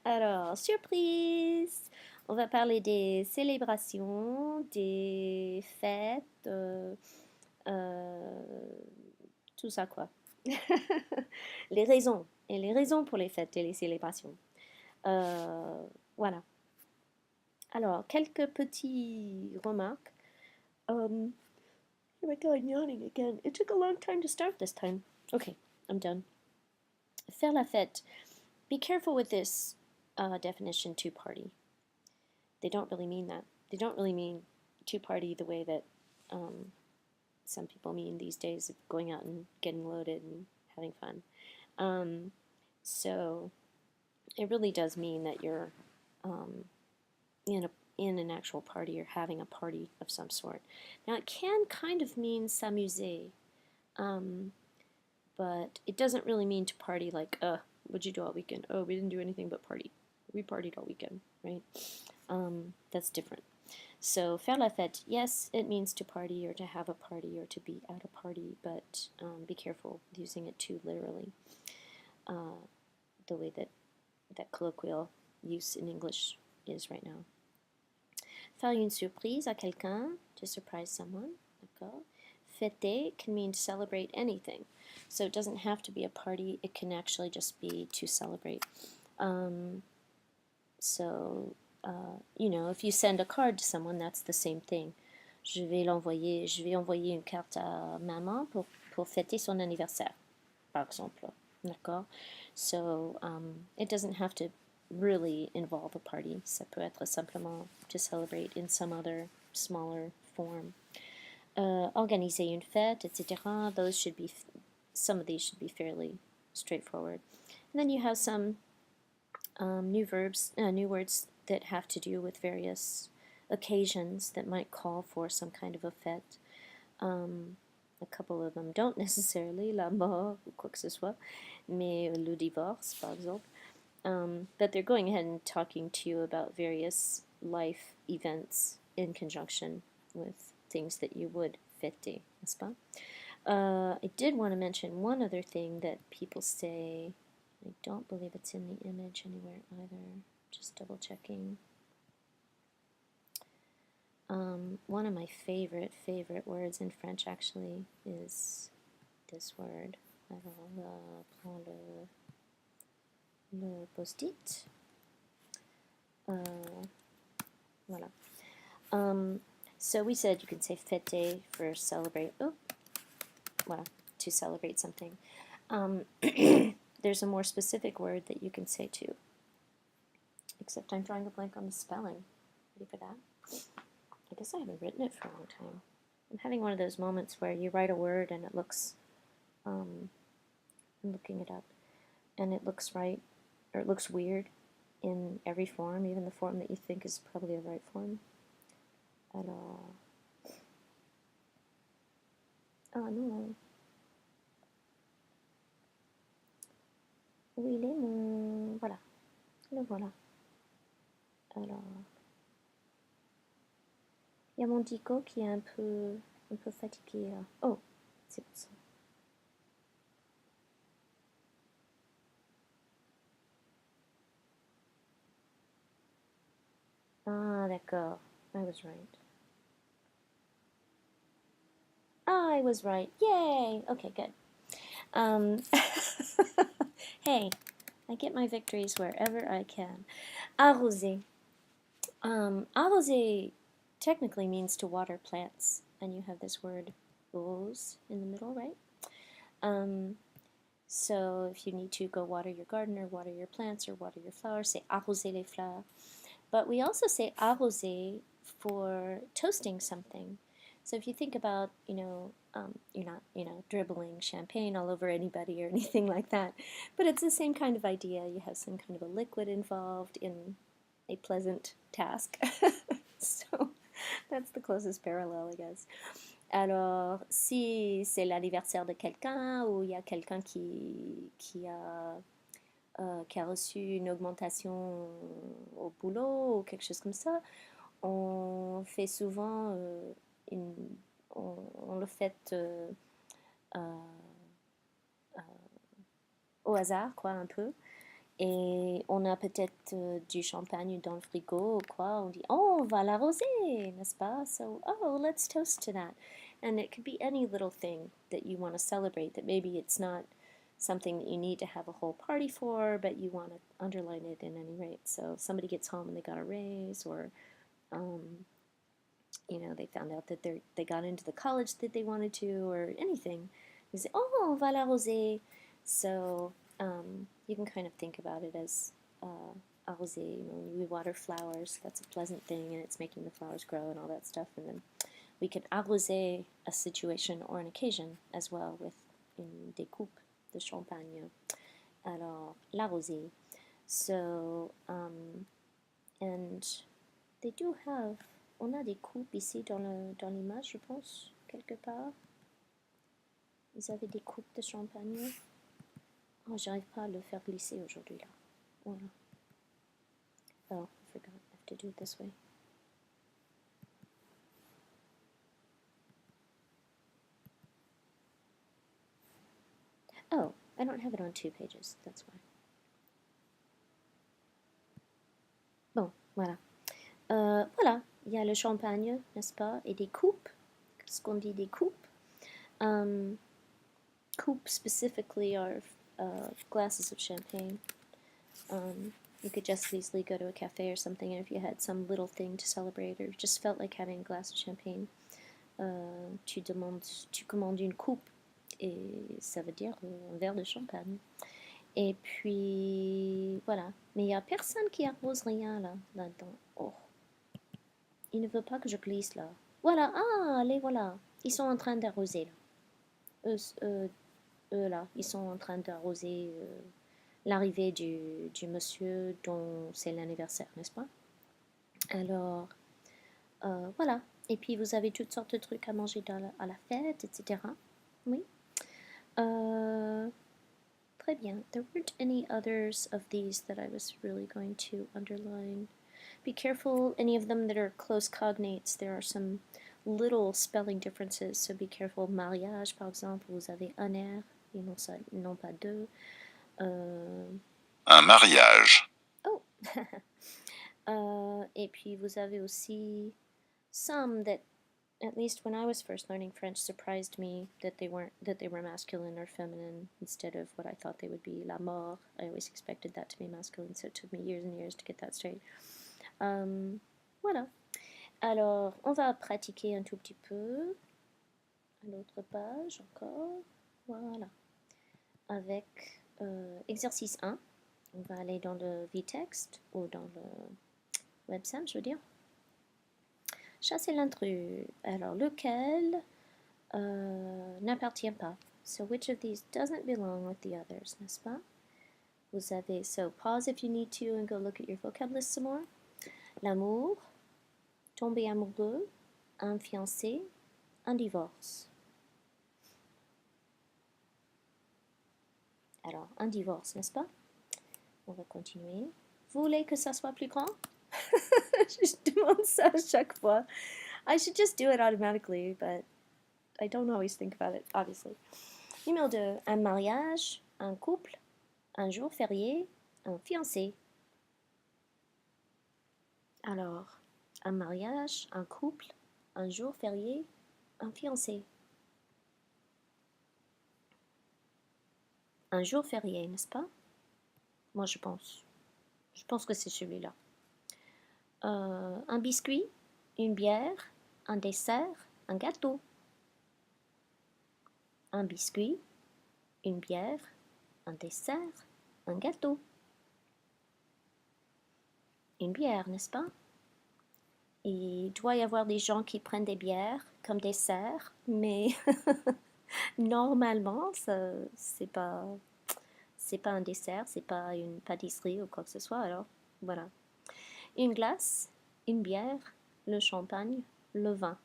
Alors, surprise! On va parler des célébrations, des fêtes, tout ça quoi. Les raisons, et les raisons pour les fêtes et les célébrations. Voilà. Alors, quelques petites remarques. Here I go, I'm yawning again. It took a long time to start this time. Okay, I'm done. Faire la fête. Be careful with this definition, to party. They don't really mean that. They don't really mean to party the way that some people mean these days, of going out and getting loaded and having fun. So it really does mean that you're in an actual party, or having a party of some sort. Now it can kind of mean s'amuser, but it doesn't really mean to party like, what'd you do all weekend? Oh, we didn't do anything but party. We partied all weekend, right? That's different. So faire la fête, yes, it means to party, or to have a party, or to be at a party, but be careful using it too literally, the way that colloquial use in English is right now. Faire une surprise à quelqu'un, to surprise someone, d'accord? Fêter can mean to celebrate anything. So it doesn't have to be a party, it can actually just be to celebrate. You know, if you send a card to someone, that's the same thing. Je vais envoyer une carte à maman pour fêter son anniversaire, par exemple. D'accord? So it doesn't have to really involve a party. Ça peut être simplement to celebrate in some other smaller form. Organiser une fête, etc. Those should be, some of these should be fairly straightforward. And then you have some new words that have to do with various occasions that might call for some kind of a fête. A couple of them don't necessarily, la mort ou quoi que ce soit, mais le divorce, par exemple. But they're going ahead and talking to you about various life events in conjunction with things that you would fêter, n'est-ce pas? I did want to mention one other thing that people say. I don't believe it's in the image anywhere either. Just double checking. One of my favorite words in French actually is this word. Alors, prends le post-it. Voilà. So we said you can say fêter for celebrate. Oh, voilà, to celebrate something. There's a more specific word that you can say too. Except I'm drawing a blank on the spelling. Ready for that? I guess I haven't written it for a long time. I'm having one of those moments where you write a word and it looks, I'm looking it up, and it looks right, or it looks weird in every form, even the form that you think is probably the right form. Alors, oh non. Où il est mon... Voilà. voilà. Alors, il y a mon dico qui est un peu fatigué là. Oh, c'est pour ça. Ah, d'accord. I was right. I was right. Yay! Okay, good. Um, hey, I get my victories wherever I can. Arroser. Arroser technically means to water plants, and you have this word rose in the middle, right? So if you need to go water your garden or water your plants or water your flowers, say arroser les fleurs. But we also say arroser for toasting something. So if you think about, you're not, dribbling champagne all over anybody or anything like that, but it's the same kind of idea. You have some kind of a liquid involved in a pleasant task. So that's the closest parallel, I guess. Alors, si c'est l'anniversaire de quelqu'un ou il y a quelqu'un qui a reçu une augmentation au boulot ou quelque chose comme ça, on fait souvent une, on le fait euh, au hasard, quoi, un peu. Et on a peut-être du champagne dans le frigo ou quoi. On dit, oh, on va l'arroser, n'est-ce pas? So, oh, let's toast to that. And it could be any little thing that you want to celebrate, that maybe it's not something that you need to have a whole party for, but you want to underline it in any rate. So if somebody gets home and they got a raise, or they found out that they got into the college that they wanted to, or anything, you say, oh, on va l'arroser. So you can kind of think about it as arroser. When we water flowers, that's a pleasant thing, and it's making the flowers grow and all that stuff. And then we can arroser a situation or an occasion as well with des coupes de champagne. Alors, l'arroser. So, and they do have, on a des coupes ici dans l'image, je pense, quelque part. Vous avez des coupes de champagne. Oh, j'arrive pas à le faire glisser aujourd'hui, là. Voilà. Oh, I forgot. I have to do it this way. Oh, I don't have it on 2 pages. That's why. Bon, voilà. Voilà, il y a le champagne, n'est-ce pas, et des coupes. Ce qu'on dit des coupes. Coupes specifically are glasses of champagne. You could just as easily go to a cafe or something, and if you had some little thing to celebrate or just felt like having a glass of champagne, tu commandes une coupe, et ça veut dire un verre de champagne. Et puis, voilà. Mais il n'y a personne qui arrose rien là-dedans. Oh. Il ne veut pas que je glisse là. Voilà, les voilà. Ils sont en train d'arroser là. Eux là, ils sont en train d'arroser l'arrivée du monsieur dont c'est l'anniversaire, n'est-ce pas? Alors, voilà. Et puis vous avez toutes sortes de trucs à manger à la fête, etc. Oui. Très bien. There weren't any others of these that I was really going to underline. Be careful, any of them that are close cognates, there are some little spelling differences, so be careful. Mariage, par exemple, vous avez un R, et non pas deux. Un mariage. Oh! Et puis vous avez aussi some that, at least when I was first learning French, surprised me that they were masculine or feminine instead of what I thought they would be. La mort, I always expected that to be masculine, so it took me years and years to get that straight. Voilà. Alors, on va pratiquer un tout petit peu. À l'autre page encore. Voilà. Avec exercice 1. On va aller dans le v16 ou dans le websam, je veux dire. Chasser l'intrus. Alors, lequel n'appartient pas? So, which of these doesn't belong with the others, n'est-ce pas? Vous avez, so pause if you need to and go look at your vocab list some more. L'amour, tomber amoureux, un fiancé, un divorce. Alors, un divorce, n'est-ce pas? On va continuer. Vous voulez que ça soit plus grand? Je demande ça à chaque fois. I should just do it automatically, but I don't always think about it, obviously. Numéro 2. Un mariage, un couple, un jour férié, un fiancé. Alors, un mariage, un couple, un jour férié, un fiancé. Un jour férié, n'est-ce pas? Moi, je pense. Je pense que c'est celui-là. Un biscuit, une bière, un dessert, un gâteau. Un biscuit, une bière, un dessert, un gâteau. Une bière, n'est-ce pas? Il doit y avoir des gens qui prennent des bières comme dessert, mais normalement, c'est pas un dessert, c'est pas une pâtisserie ou quoi que ce soit, alors voilà. Une glace, une bière, le champagne, le vin.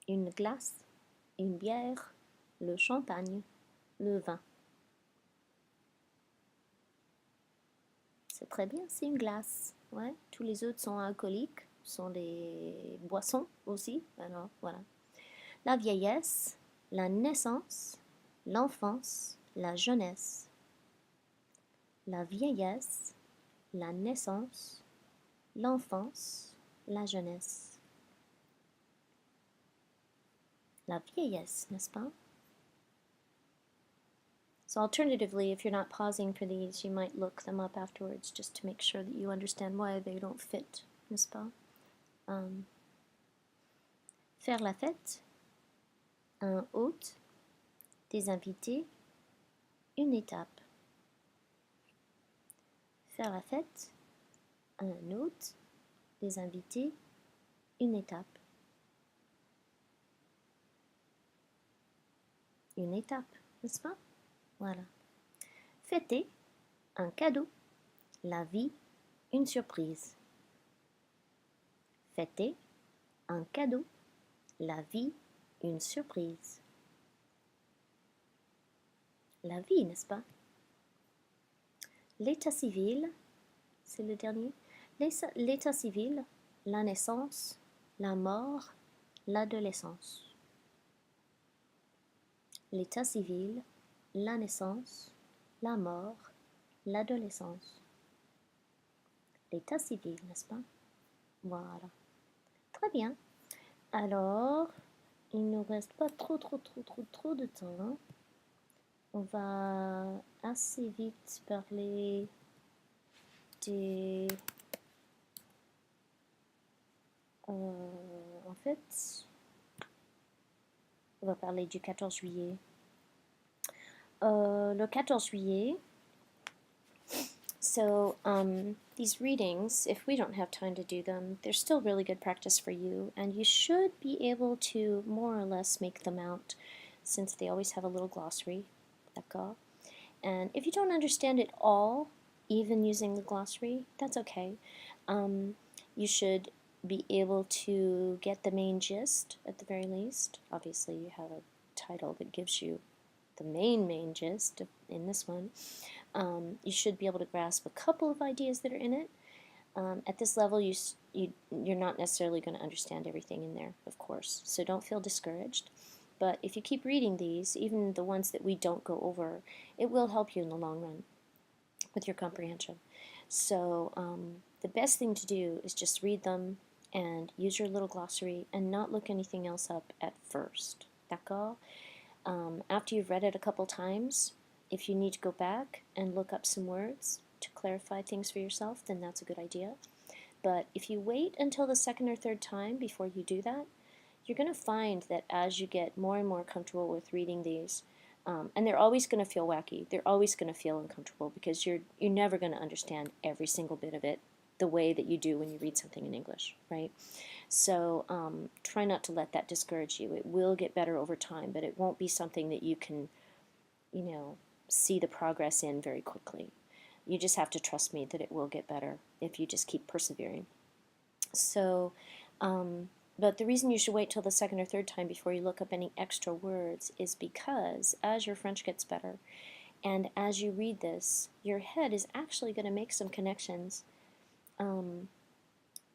Une glace, une bière, le champagne, le vin. C'est très bien, c'est une glace. Ouais, tous les autres sont alcooliques, sont des boissons aussi. Alors voilà. La vieillesse, la naissance, l'enfance, la jeunesse. La vieillesse, la naissance, l'enfance, la jeunesse. La vieillesse, n'est-ce pas? So alternatively, if you're not pausing for these, you might look them up afterwards just to make sure that you understand why they don't fit, n'est-ce pas? Faire la fête, un hôte, des invités, une étape. Faire la fête, un hôte, des invités, une étape. Une étape, n'est-ce pas? Voilà. Fêter, un cadeau, la vie, une surprise. Fêter, un cadeau, la vie, une surprise. La vie, n'est-ce pas? L'état civil, c'est le dernier. L'état civil, la naissance, la mort, l'adolescence. L'état civil, la naissance, la mort, l'adolescence. L'état civil, n'est-ce pas? Voilà. Très bien. Alors, il ne nous reste pas trop de temps. On va assez vite parler des... en fait, on va parler du 14 juillet. Le 14 juillet, so these readings, if we don't have time to do them, they're still really good practice for you, and you should be able to more or less make them out, since they always have a little glossary, d'accord? And if you don't understand it all, even using the glossary, that's okay. You should be able to get the main gist at the very least. Obviously, you have a title that gives you the main gist in this one. You should be able to grasp a couple of ideas that are in it. At this level, you're not necessarily going to understand everything in there, of course, so don't feel discouraged. But if you keep reading these, even the ones that we don't go over, it will help you in the long run with your comprehension. So the best thing to do is just read them and use your little glossary and not look anything else up at first. D'accord? After you've read it a couple times, if you need to go back and look up some words to clarify things for yourself, then that's a good idea. But if you wait until the second or third time before you do that, you're going to find that as you get more and more comfortable with reading these, and they're always going to feel wacky, they're always going to feel uncomfortable, because you're never going to understand every single bit of it the way that you do when you read something in English, right? So try not to let that discourage you. It will get better over time, but it won't be something that you can, see the progress in very quickly. You just have to trust me that it will get better if you just keep persevering. So, but the reason you should wait till the second or third time before you look up any extra words is because as your French gets better And as you read this, your head is actually going to make some connections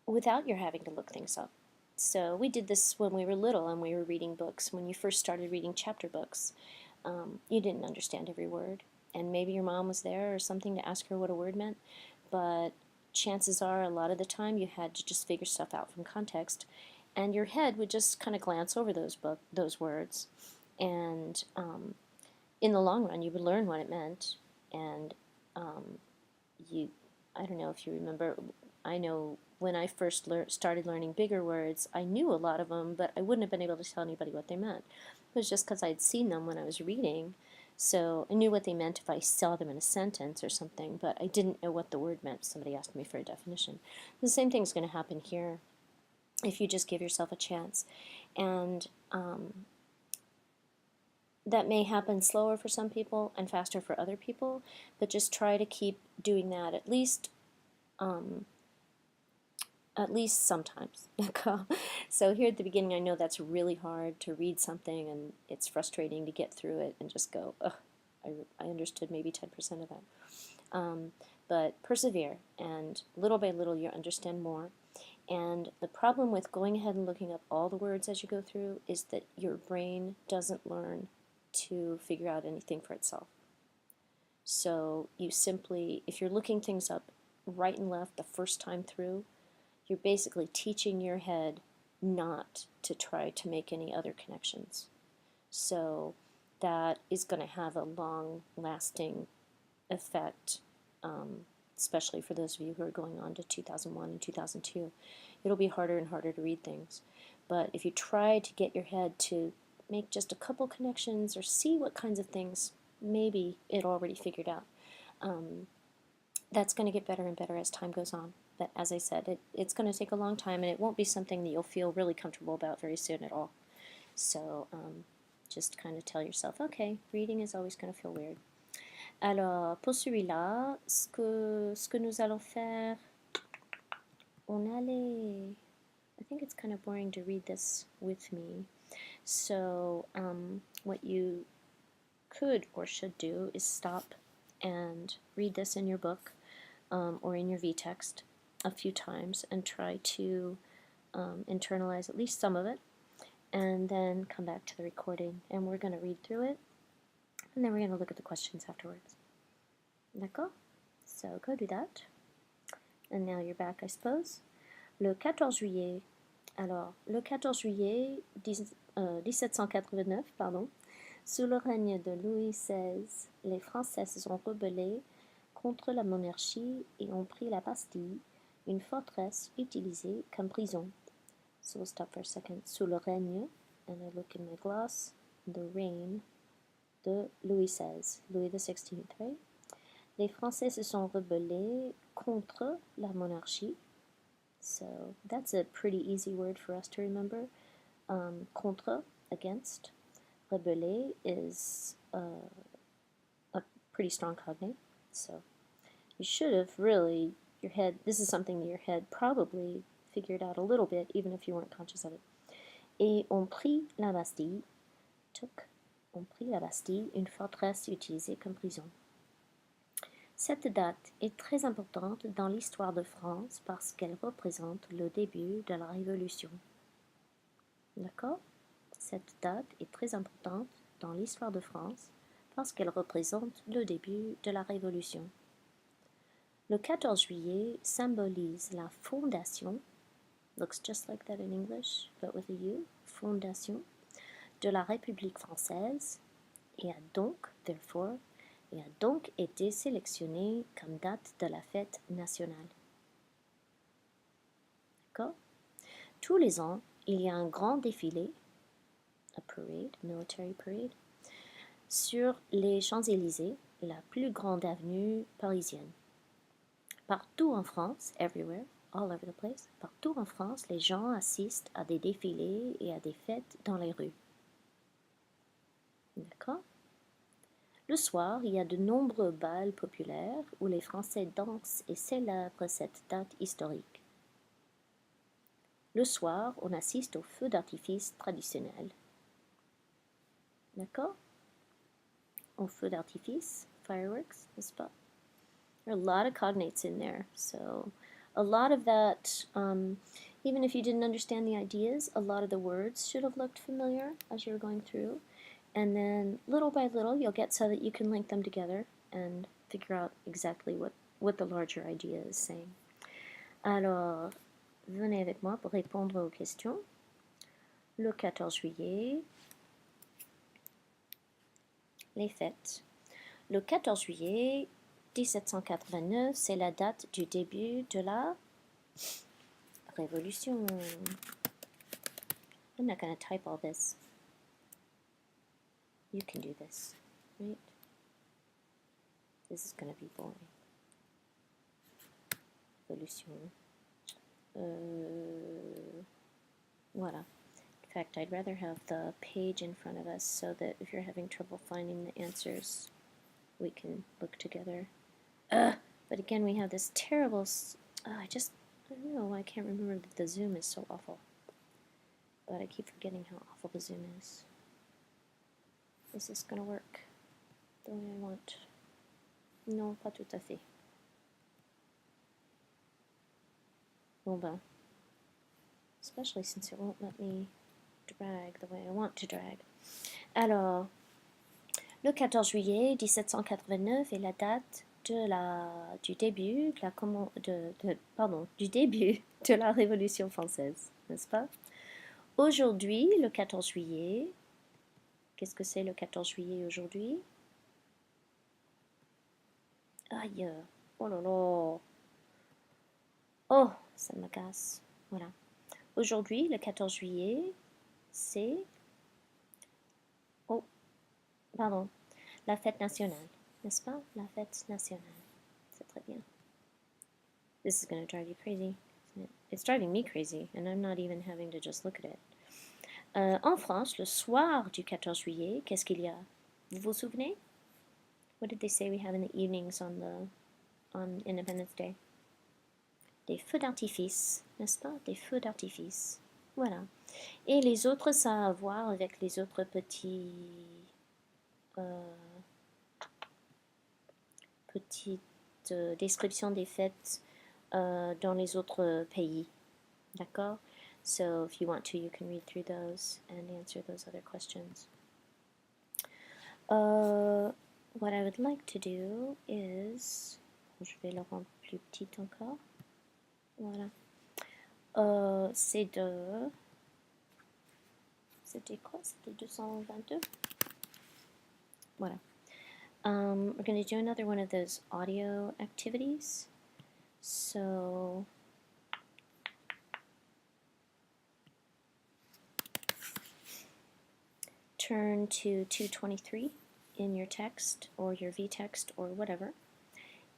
without your having to look things up. So we did this when we were little and we were reading books. When you first started reading chapter books, you didn't understand every word. And maybe your mom was there or something to ask her what a word meant, but chances are a lot of the time you had to just figure stuff out from context, and your head would just kind of glance over those words, and in the long run you would learn what it meant, and you I don't know if you remember, I know when I first started learning bigger words, I knew a lot of them, but I wouldn't have been able to tell anybody what they meant. It was just because I'd seen them when I was reading, so I knew what they meant if I saw them in a sentence or something, but I didn't know what the word meant if somebody asked me for a definition. The same thing's going to happen here if you just give yourself a chance. And that may happen slower for some people and faster for other people, but just try to keep doing that at least sometimes. So here at the beginning, I know that's really hard to read something and it's frustrating to get through it and just go, ugh, I understood maybe 10% of that. But persevere, and little by little you'll understand more. And the problem with going ahead and looking up all the words as you go through is that your brain doesn't learn to figure out anything for itself. So you simply, if you're looking things up right and left the first time through, you're basically teaching your head not to try to make any other connections. So that is going to have a long-lasting effect, especially for those of you who are going on to 2001 and 2002. It'll be harder and harder to read things. But if you try to get your head to make just a couple connections or see what kinds of things maybe it already figured out, that's going to get better and better as time goes on. But as I said, it's going to take a long time, and it won't be something that you'll feel really comfortable about very soon at all. So just kind of tell yourself, okay, reading is always going to feel weird. Alors, pour celui-là, ce que nous allons faire, I think it's kind of boring to read this with me. So what you could or should do is stop and read this in your book or in your v-text a few times and try to internalize at least some of it, and then come back to the recording, and we're going to read through it, and then we're going to look at the questions afterwards. D'accord? So go do that. And now you're back, I suppose. Le 14 juillet. Alors, le 14 juillet 1789, pardon, sous le règne de Louis XVI, les Français se sont rebellés contre la monarchie et ont pris la Bastille, une forteresse utilisée comme prison. So we'll stop for a second. Sous le règne, and I look in my gloss, the reign de Louis XVI, Louis XVI, right? Les Français se sont rebellés contre la monarchie. So that's a pretty easy word for us to remember. Contre, against. Rebeller is a pretty strong cognate. So you should have really, your head, this is something that your head probably figured out a little bit, even if you weren't conscious of it. Et on prit la Bastille, on prit la Bastille, une forteresse utilisée comme prison. Cette date est très importante dans l'histoire de France parce qu'elle représente le début de la Révolution. D'accord? Cette date est très importante dans l'histoire de France parce qu'elle représente le début de la Révolution. Le 14 juillet symbolise la fondation, looks just like that in English, but with a U, fondation, de la République française, et a donc été sélectionné comme date de la fête nationale. D'accord? Tous les ans, il y a un grand défilé, a parade, military parade, sur les Champs-Élysées, la plus grande avenue parisienne. Partout en France, everywhere, all over the place, partout en France, les gens assistent à des défilés et à des fêtes dans les rues. D'accord? Le soir, il y a de nombreux bals populaires où les Français dansent et célèbrent cette date historique. Le soir, on assiste aux feux d'artifice traditionnels. D'accord? Aux feux d'artifice, fireworks, n'est-ce pas? There are a lot of cognates in there, so a lot of that, even if you didn't understand the ideas, a lot of the words should have looked familiar as you were going through. And then little by little, you'll get so that you can link them together and figure out exactly what the larger idea is saying. Alors, venez avec moi pour répondre aux questions. Le 14 juillet, les fêtes. Le 14 juillet 1789, c'est la date du début de la Révolution. I'm not going to type all this. You can do this, right? This is going to be boring. Révolution. Voilà. In fact, I'd rather have the page in front of us so that if you're having trouble finding the answers, we can look together. But again, we have this terrible... I don't know why I can't remember that the Zoom is so awful. But I keep forgetting how awful the Zoom is. Is this going to work the way I want? Non, pas tout à fait. Bon ben. Especially since it won't let me drag the way I want to drag. Alors, le 14 juillet 1789 est la date du début du début de la Révolution française, n'est-ce pas? Aujourd'hui, le 14 juillet, qu'est-ce que c'est le 14 juillet aujourd'hui? Aïe, oh là là, oh, ça m'agace, voilà. Aujourd'hui, le 14 juillet, c'est, oh, pardon, la fête nationale, n'est-ce pas? La fête nationale, c'est très bien. This is going to drive you crazy, isn't it? It's driving me crazy, and I'm not even having to just look at it. En France, le soir du 14 juillet, qu'est-ce qu'il y a? Vous vous souvenez? What did they say we have in the evenings on Independence Day? Des feux d'artifice, n'est-ce pas? Des feux d'artifice. Voilà. Et les autres, ça a à voir avec les autres petites descriptions des fêtes dans les autres pays. D'accord? So if you want to, you can read through those and answer those other questions. What I would like to do is, je vais le rendre plus petit encore. Voilà. C'était quoi? C'était 222? Voilà. We're going to do another one of those audio activities. So turn to 223 in your text or your v-text or whatever.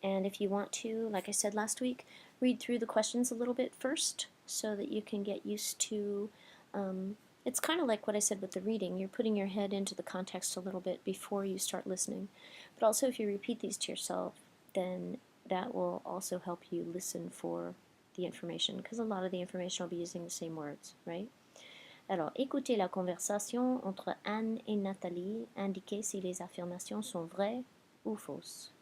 And if you want to, like I said last week, read through the questions a little bit first so that you can get used to, it's kind of like what I said with the reading. You're putting your head into the context a little bit before you start listening. But also if you repeat these to yourself, then that will also help you listen for the information, because a lot of the information will be using the same words, right? Alors, écoutez la conversation entre Anne et Nathalie, indiquez si les affirmations sont vraies ou fausses.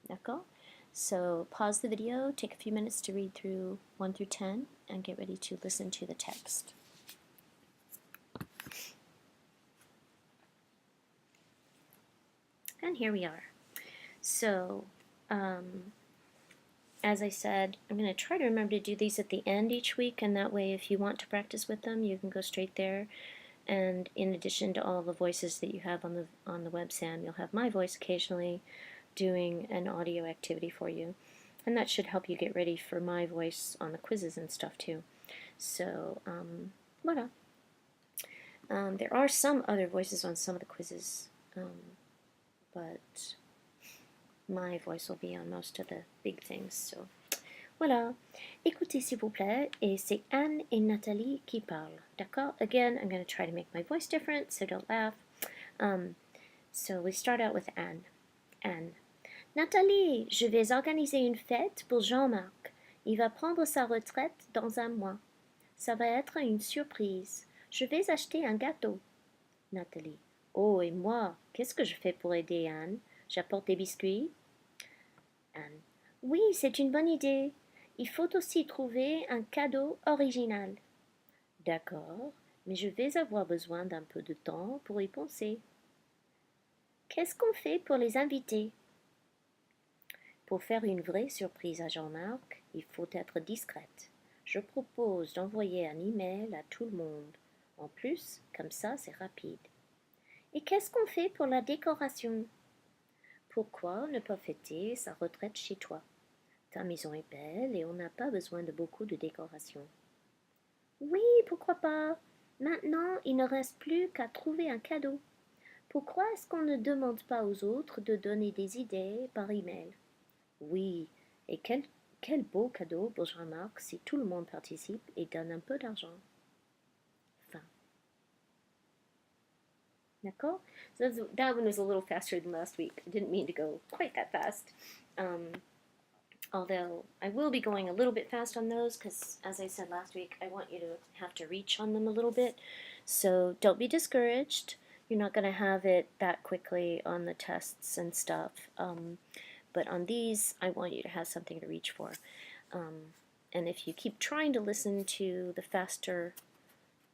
D'accord? So pause the video, take a few minutes to read through 1 through 10, and get ready to listen to the text. And here we are. So, as I said, I'm going to try to remember to do these at the end each week, and that way if you want to practice with them, you can go straight there. And in addition to all the voices that you have on the websam, you'll have my voice occasionally doing an audio activity for you. And that should help you get ready for my voice on the quizzes and stuff too. So, voilà. There are some other voices on some of the quizzes, but my voice will be on most of the big things. So, voilà. Écoutez s'il vous plaît, et c'est Anne et Nathalie qui parlent. D'accord? Again, I'm going to try to make my voice different, so don't laugh. So we start out with Anne. Anne. Nathalie, je vais organiser une fête pour Jean-Marc. Il va prendre sa retraite dans un mois. Ça va être une surprise. Je vais acheter un gâteau. Nathalie. Oh, et moi, qu'est-ce que je fais pour aider Anne? J'apporte des biscuits. Anne. Oui, c'est une bonne idée. Il faut aussi trouver un cadeau original. D'accord, mais je vais avoir besoin d'un peu de temps pour y penser. Qu'est-ce qu'on fait pour les invités? Pour faire une vraie surprise à Jean-Marc, il faut être discrète. Je propose d'envoyer un email à tout le monde. En plus, comme ça, c'est rapide. Et qu'est-ce qu'on fait pour la décoration? Pourquoi ne pas fêter sa retraite chez toi? Ta maison est belle et on n'a pas besoin de beaucoup de décoration. Oui, pourquoi pas? Maintenant, il ne reste plus qu'à trouver un cadeau. Pourquoi est-ce qu'on ne demande pas aux autres de donner des idées par email? Oui, et quel beau cadeau pour Jean-Marc si tout le monde participe et donne un peu d'argent. Fin. D'accord? So that one was a little faster than last week. I didn't mean to go quite that fast. Although I will be going a little bit fast on those because, as I said last week, I want you to have to reach on them a little bit. So don't be discouraged. You're not going to have it that quickly on the tests and stuff. But on these, I want you to have something to reach for. And if you keep trying to listen to the faster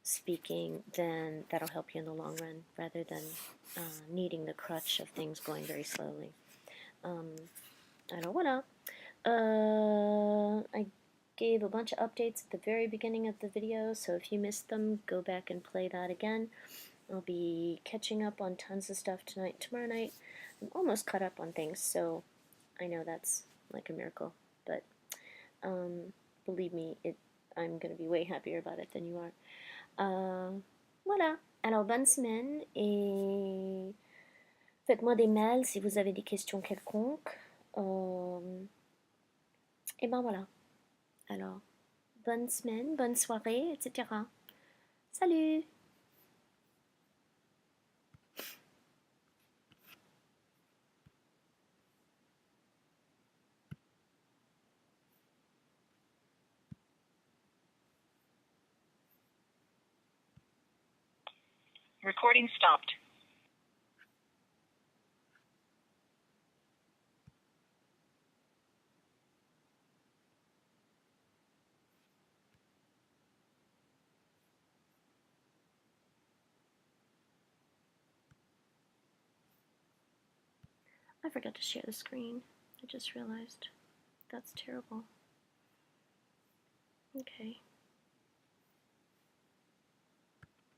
speaking, then that'll help you in the long run rather than needing the crutch of things going very slowly. Alors voilà. I gave a bunch of updates at the very beginning of the video, so if you missed them, go back and play that again. I'll be catching up on tons of stuff tonight, tomorrow night. I'm almost caught up on things, so I know that's like a miracle, but believe me, I'm going to be way happier about it than you are. Voilà. Alors, bonne semaine et faites-moi des mails si vous avez des questions quelconques. Et ben voilà. Alors, bonne semaine, bonne soirée, etc. Salut! Recording stopped. I forgot to share the screen. I just realized. That's terrible. Okay.